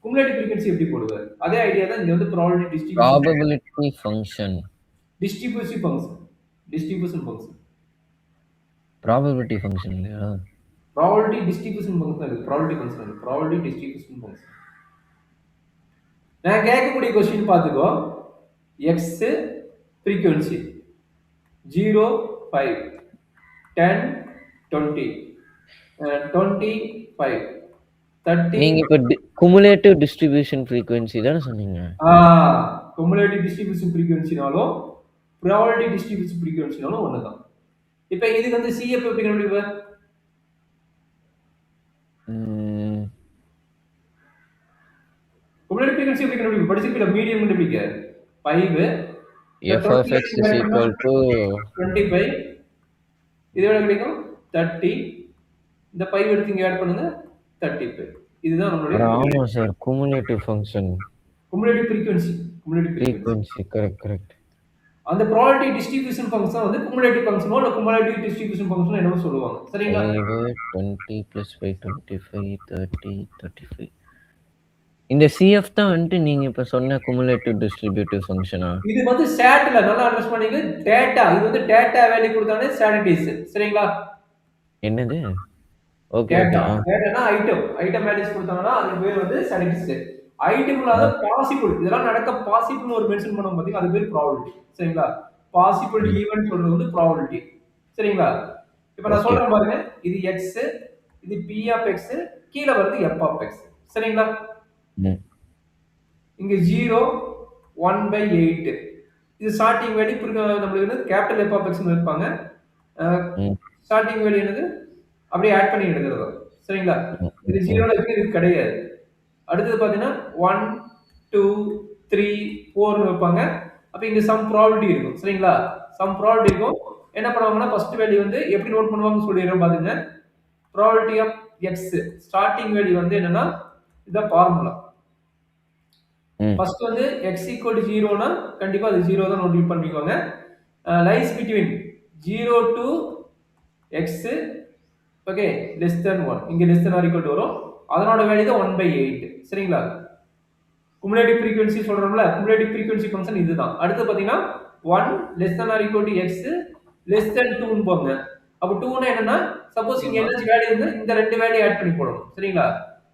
குமுலேட்டிவ் ஃப்ரீக்வென்சி எப்படி போடுவ? அதே ஐடியா தான் இங்க வந்து probability probability function. Distribution function. Distribution function. Probability function இல்லையா? ப்ராபபிலிட்டி டிஸ்ட்ரிபியூஷன் ஃபங்ஷன் இருக்கு. ப்ராபபிலிட்டி ஃபங்ஷன் இருக்கு. Probability distribution function. நான் கேட்கக்கூடிய கொஸ்டின் பார்த்துக்கோ. X frequency 0, 5, 10, 20, 25, 30. நீங்க இப்ப குமுலேட்டிவ் டிஸ்ட்ரிபியூஷன் ஃப்ரீக்வென்சி தானே சொன்னீங்க? குமுலேட்டிவ் டிஸ்ட்ரிபியூஷன் ஃப்ரீக்வென்சினாலும் ப்ராபபிலிட்டி டிஸ்ட்ரிபியூஷன் ஃப்ரீக்வென்சினாலும் ஒண்ணுதான். இப்ப இதுக்கு வந்து CF எப்படி கண்டுபிடிப்ப? ம். குமுலேட்டிவ் ஃப்ரீக்வென்சி எப்படி கண்டுபிடிப்ப? படிச்சிருக்கீல மீடியம் கண்டுபிடிக்க. 5 f of x is equal to 25 இது எவ்வளவு கிடைக்கும்? 30 இந்த 5 எடுத்து இங்க ஆட் பண்ணுங்க 35 இதுதான் நம்மளுடைய ஆமா sir. Cumulative function. Cumulative frequency. Cumulative frequency. Frequency correct. அந்த ப்ராபபிலிட்டி டிஸ்ட்ரிபியூஷன் ஃபங்ஷன் வந்து குமுலேட்டிவ் ஃபங்ஷனோ இல்ல குமுலேட்டிவ் டிஸ்ட்ரிபியூஷன் ஃபங்ஷனோ என்னமோ சொல்லுவாங்க. சரிங்களா? 5 20 + 5 25 30 35. இந்த CF தான் வந்துட்டு நீங்க இப்ப சொன்ன குமுலேட்டிவ் டிஸ்ட்ரிபியூட்டிவ் ஃபங்ஷனா? இது வந்து ஸ்டாட்ல நல்லா அண்டர்ஸ்டாண்ட் பண்ணிங்க. டேட்டா இது வந்து டேட்டா வேல்யூ கொடுத்தானே ஸ்டாட்டிஸ்டிக்ஸ். சரிங்களா? என்னது? ஓகே. டேட்டானா ஐட்டம் வேல்யூஸ் கொடுத்தாங்கன்னா அது பேர் வந்து ஸ்டாட்டிஸ்டிக்ஸ். ஐட்டம்ல அது பாசிபிள் இதெல்லாம் நடக்க பாசிபிள்னு ஒரு மென்ஷன் பண்ணோம் பாத்தீங்க அது பேர் ப்ராபபிலிட்டி. சரிங்களா? பாசிபிள் ம். ஈவென்ட் சொல்றது வந்து ப்ராபபிலிட்டி. சரிங்களா? இப்ப நான் ஓகே. சொல்றேன் பாருங்க. இது x இது p of x கீழ வருது f of x. சரிங்களா? ம். இங்க 0 1/8 இது ஸ்டார்டிங் வேல்யூ நம்மளுக்கு வந்து கேபிட்டல் F of X னு இருப்பாங்க. ம். ஸ்டார்டிங் வேல்யூ என்னது? அப்படியே ஆட் பண்ணி எடுக்கிறது. சரிங்களா? ம். இது 0ல இருக்கு இது கிடையாது. அடுத்தது பாத்தீங்கன்னா 1 2 3 4 னு வைப்பாங்க. அப்ப இங்க சம் ப்ராபபிலிட்டி இருக்கும் சரிங்களா சம் ப்ராபபிலிட்டி இருக்கும் என்ன பண்ணுவாங்கன்னா ஃபர்ஸ்ட் வேல்யூ வந்து எப்படி நோட் பண்ணுவாங்கன்னு சொல்லிடுறோம் பாத்துங்க probability of X starting value வந்து என்னன்னா இதான் ஃபார்முலா ஃபர்ஸ்ட் வந்து x ஈக்குவல் டு 0னா கண்டிப்பா அது 0 தான் நோட் பண்ணிக்கோங்க lies between 0 to x okay less than 1 இங்க less than or equal to வரும் அதனோட வேல்யூ தான் 1/8 சரிங்களா குமுலேட்டிவ் ஃப்ரீக்வென்சி சொல்றோம்ல குமுலேட்டிவ் ஃப்ரீக்வென்சி ஃபங்க்ஷன் இதுதான் அடுத்து பாத்தீங்கன்னா 1 less than or equal to x less than 2 ன்னு போங்க அப்ப 2 னா என்னன்னா சப்போஸ் இங்க என்ன வேல்யூ வந்து இந்த ரெண்டு வேல்யூ ஆட் பண்ணி போடணும் சரிங்களா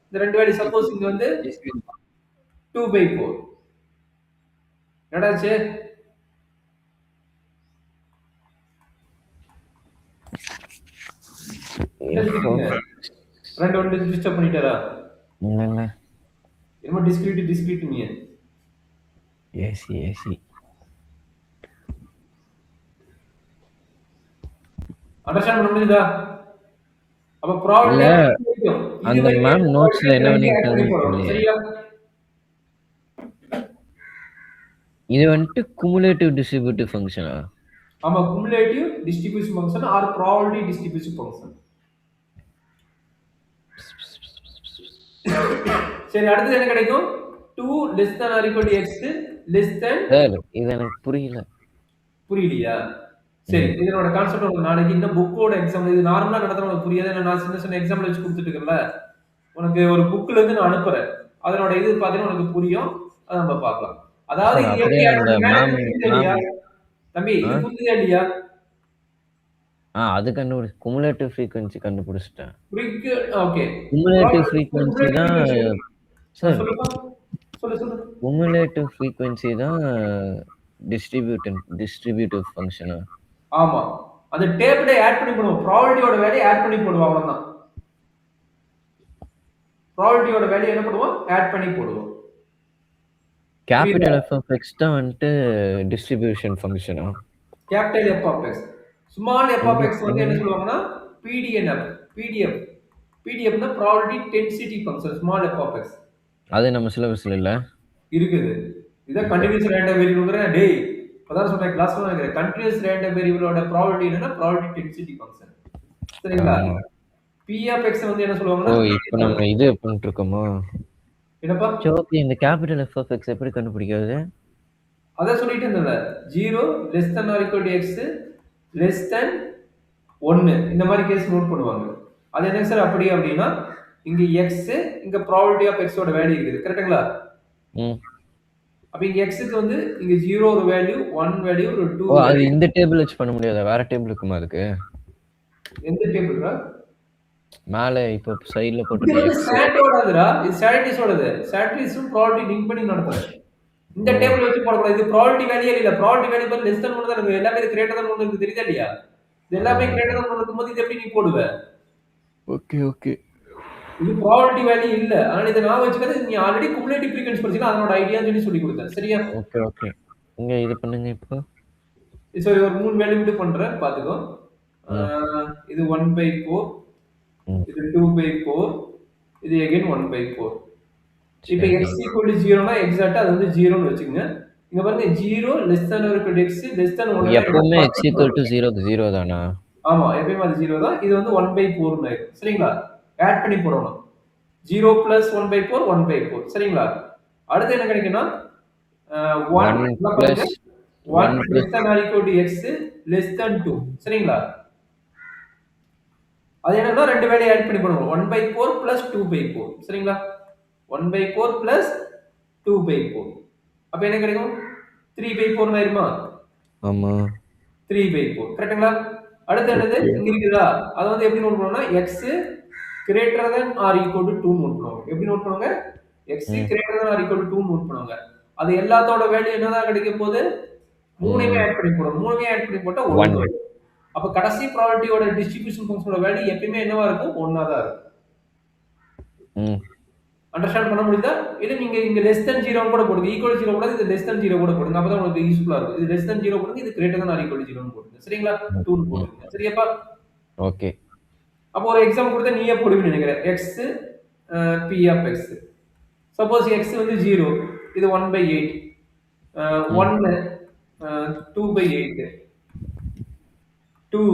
இந்த ரெண்டு வேல்யூ சப்போஸ் இங்க வந்து 2/4 என்னடாச்சு ரெண்டு ஒன்று டிஸ்டர்ப் பண்ணிட்டாரா இல்ல என்னமோ டிஸ்கிரீட் நீ ஏசி அண்டர்ஸ்டாண்ட் பண்ண முடியுதா அப்ப ப்ராப்ளம் அந்த மேம் நோட்ஸ்ல என்ன பண்ணிருக்காங்க சரியா இது வந்துட்டு குமுலேட்டிவ் டிஸ்ட்ரிபியூட்டிவ் ஃபங்க்ஷனா ஆமா cumulative distribution function or probability distribution function சரி அடுத்து என்ன கிடைக்கும் 2 less than or equal to x less than sir இது எனக்கு புரியலையா சரி இதனோட கான்செப்ட் உங்களுக்கு நாளைக்கு இந்த புக்கோட எக்ஸாம் இது நார்மலா நடத்துற உங்களுக்கு புரியாத நான் சின்ன எக்ஸாம்பிள் வச்சு கொடுத்துட்டு இருக்கேன்ல உனக்கு ஒரு புக்ல இருந்து நான் அனுப்புறேன் அதனோட இது பாத்தீங்கன்னா உனக்கு புரியும் அதை நம்ம பார்க்கலாம் அதாவது தம்பி இது புரியுதா இல்லையா அது குமுலேட்டிவ் ஃப்ரீக்வென்சி கண்டுபிடிச்சிட்டேன் ஓகே குமுலேட்டிவ் ஃப்ரீக்வென்சி தான் சார் சொல்லு குமுலேட்டிவ் ஃப்ரீக்வென்சி தான் டிஸ்ட்ரிபியூட்டிவ் ஃபங்க்ஷனா ஆமா அந்த டேபிளை ஆட் பண்ணி போடுவோம் ப்ராபபிலிட்டியோட வேல்யூ ஆட் பண்ணி போடுவோம் அவ்வளவுதான் ப்ராபபிலிட்டியோட வேல்யூ என்ன பண்ணுவோம் ஆட் பண்ணி போடுவோம் கேபிட்டல் எஃப் ஆஃப் எக்ஸ் தான் வந்துட்டு டிஸ்ட்ரிபியூஷன் ஃபங்க்ஷனா capital F of x small f of x வந்து என்ன சொல்லுவாங்கன்னா பிடிஎஃப்னா probability density function small f of x அது நம்ம சிலபஸ்ல இல்ல இருக்குது இத கண்டினியூஸ் ரேண்டம் வேரியபிள்ங்கற டேய் அதான் சொன்ன கிளாஸ்ல நான் கண்டினியூஸ் ரேண்டம் வேரியபிளோட ப்ராபபிலிட்டி என்னன்னா ப்ராபபிலிட்டி டென்சிட்டி ஃபங்க்ஷன் சரிங்களா p ஆஃப் x வந்து என்ன சொல்லுவாங்கன்னா இப்போ நம்ம இது பண்ணிட்டு இருக்கோமா என்னப்பா ஓகே இந்த கேபிட்டல் எஃப் ஆஃப் எக்ஸ் எப்படி கண்டுபிடிக்கிறது அத சொல்லிட்டு இருந்தல 0 less than or equal to x less than 1 இந்த மாதிரி கேஸ் நோட் பண்ணுவாங்க அது என்ன சார் அப்படினா இங்க x இங்க ப்ராபபிலிட்டி ஆஃப் x ஓட வேல்யூ இருக்குது கரெக்ட்டுங்களா அப்ப இங்க x க்கு வந்து இங்க 0 ஒரு வேல்யூ 1 வேல்யூ ஒரு 2 அது இந்த டேபிள் வச்சு பண்ண முடியாதா வேற டேபிள் இருக்குமா அதுக்கு எந்த டேபிள்ரா மேலே இப்போ சைடுல போட்டு இது ஸ்டாட்டோடதுடா இது ஸ்டாட்டிஸ்டோடது ஸ்டாட்டிஸ்டும் ப்ராபபிலிட்டி லிங்க் பண்ணி நடத்துறேன் இந்த டேபிள் வச்சு போட கூடாது இது ப்ராபபிலிட்டி வேல்யூ இல்ல probability value per less than 1 தான் இருக்கு எல்லாமே கிரேட்டர் தென் 1 இருக்கு தெரியுதா இல்லையா இது எல்லாமே கிரேட்டர் தென் 1 இருக்கும்போது இது எப்படி நீ போடுவே ஓகே இது ப்ராபபிலிட்டி வேல்யூ இல்ல ஆனா இத நான் வச்சுக்கிறது நீ ஆல்ரெடி குமுலேட்டிவ் ஃப்ரீக்வென்சி படிச்சீங்க அதனோட ஐடியா சொல்லி கொடுத்தேன் சரியா ஓகே இங்க இது பண்ணுங்க இப்போ சரி ஒரு மூணு வேல்யூ விட்டு பண்றேன் பாத்துக்கோ இது 1/4 இது 2/4 இது again 1/4 இப்போ x equal to 0 னா எக்ஸாக்ட்டா அது வந்து 0 னு வெச்சுங்க இங்க பாருங்க 0 less than or equal to x less than 1 எப்பவுமே x equal to 0 க்கு 0 தானா ஆமா எப்பவுமே அது 0 தான் இது வந்து 1/4 னு ஆயிடும் சரிங்களா ஆட் பண்ணி போடணும் 0 plus 1/4 1/4 சரிங்களா அடுத்து என்ன கிடைக்கும்னா 1 plus 1 less than or equal to x less than 2 சரிங்களா அது என்னன்னா ரெண்டு வேல்யூ ஆட் பண்ணி பண்ணுவோம் 1/4 plus 2/4 சரிங்களா 1/4 plus 2/4 அப்ப என்ன கிடைக்கும் 3/4 ஆயிருமா ஆமா 3/4 கரெக்ட்டுங்களா அடுத்து என்னது இங்க இருக்குதா அது வந்து எப்படி நோட் பண்ணனும்னா x greater than or equal to 2 note பண்ணுவாங்க எப்படி நோட் பண்ணுவாங்க x greater than or equal to 2 note பண்ணுவாங்க அது எல்லாத்தோட வேல்யூ என்னதான் கிடைக்க போகுது மூணையுமே ஆட் பண்ணி போடுறோம் மூணையுமே ஆட் பண்ணி போட்டா 1 அப்ப கடைசி ப்ராபபிலிட்டியோட டிஸ்ட்ரிபியூஷன் ஃபங்க்ஷனோட வேல்யூ எப்பவுமே என்னவா இருக்கும் 1 ஆ தான் இருக்கும் அண்டர்ஸ்டாண்ட் பண்ண முடியுதா இது நீங்க இங்க less than 0 கூட போடுங்க ஈக்குவல் 0 கூட இது less than 0 கூட போடுங்க அப்பதான் உங்களுக்கு யூஸ்ஃபுல்லா இருக்கும் இது less than 0 போடுங்க இது greater than or equal to 0 னு போடுங்க சரிங்களா 2 னு போடுங்க சரியாப்பா ஓகே அப்ப ஒரு எக்ஸாம்பிள் கொடுத்தா நீயே போடுவீங்க நினைக்கிறேன் x p of x suppose x வந்து 0 இது 1/8 1 2 by 8, 2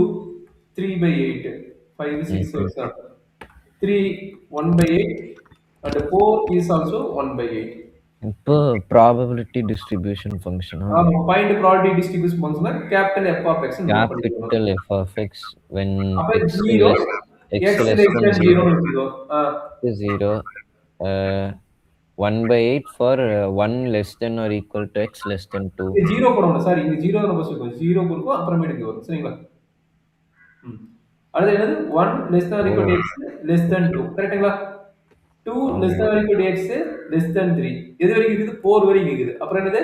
3 by 8, 5 6 Mhm. 7, 3 1 by 8, and 4 is also 1 by 8. இப்போ ப்ராபபிலிட்டி டிஸ்ட்ரிபியூஷன் ஃபங்க்ஷனா? ஆமா, find probability distribution functionனா capital F of x ன்னு நோட் பண்ணிக்கணும். Capital F of x when அப்ப x 0 less x x less less than than 0 0 ன்னு வச்சுக்கோ. ஆ, 0 1/8 for 1 less than or equal to x less than 2. இங்க 0 போடணும். சாரி, இங்க 0 நம்ம சொல்லுவோம். 0 இருக்கும், அப்புறமேட்டு இங்க வரும். சரிங்களா? ம். அடுத்து என்னது? 1 less than or O equal to x less than 2. கரெக்ட்டுங்களா? 2 less than ஆமாம். or equal to x less than 3. எது வரைக்கும் இருக்குது? 4 வரைக்கும் இருக்குது. அப்புறம் என்னது?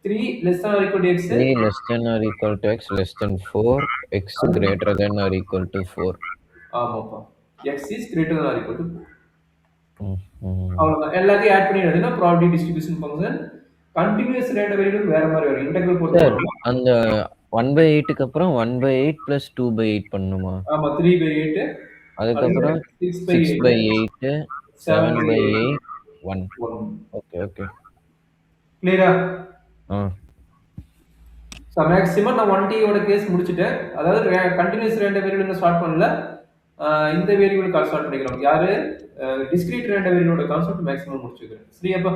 3 less than or equal to x 3 less than or equal to x less than 4, x greater than or equal to 4. ஆமாப்பா. x is greater than or equal to 4. ம்ஹ்ம். அவ்வளவுதான். எல்லாத்தையும் ஆட் பண்ணி எழுதுனா probability distribution function. Continuous random variable வேற மாதிரி வரும். Integral போட்டு சார் போடணும். அந்த 1/8க்கு அப்புறம் 1/8 + 2/8 பண்ணணுமா? ஆமா, 3 by 8, அதுக்கப்புறம் அதுக்கு 6 by 8, 6/8 7 by 8, 7/8 1. 1. Okay okay. கிளியரா? ஆ ஸோ மேக்ஸிமம் நான் 1T யோட கேஸ் முடிச்சுட்டேன். அதாவது கண்டினியூஸ் ரேண்டம் வேரியபிள் ஸ்டார்ட் பண்ணல. இந்த வேரியபிள் ஸ்டார்ட் பண்ணிக்கிறோம். யாரு? டிஸ்கிரீட் ரேண்டம் வேரியபிளோட கான்செப்ட் மேக்ஸிமம் முடிச்சுக்கிறேன். சரியாப்பா?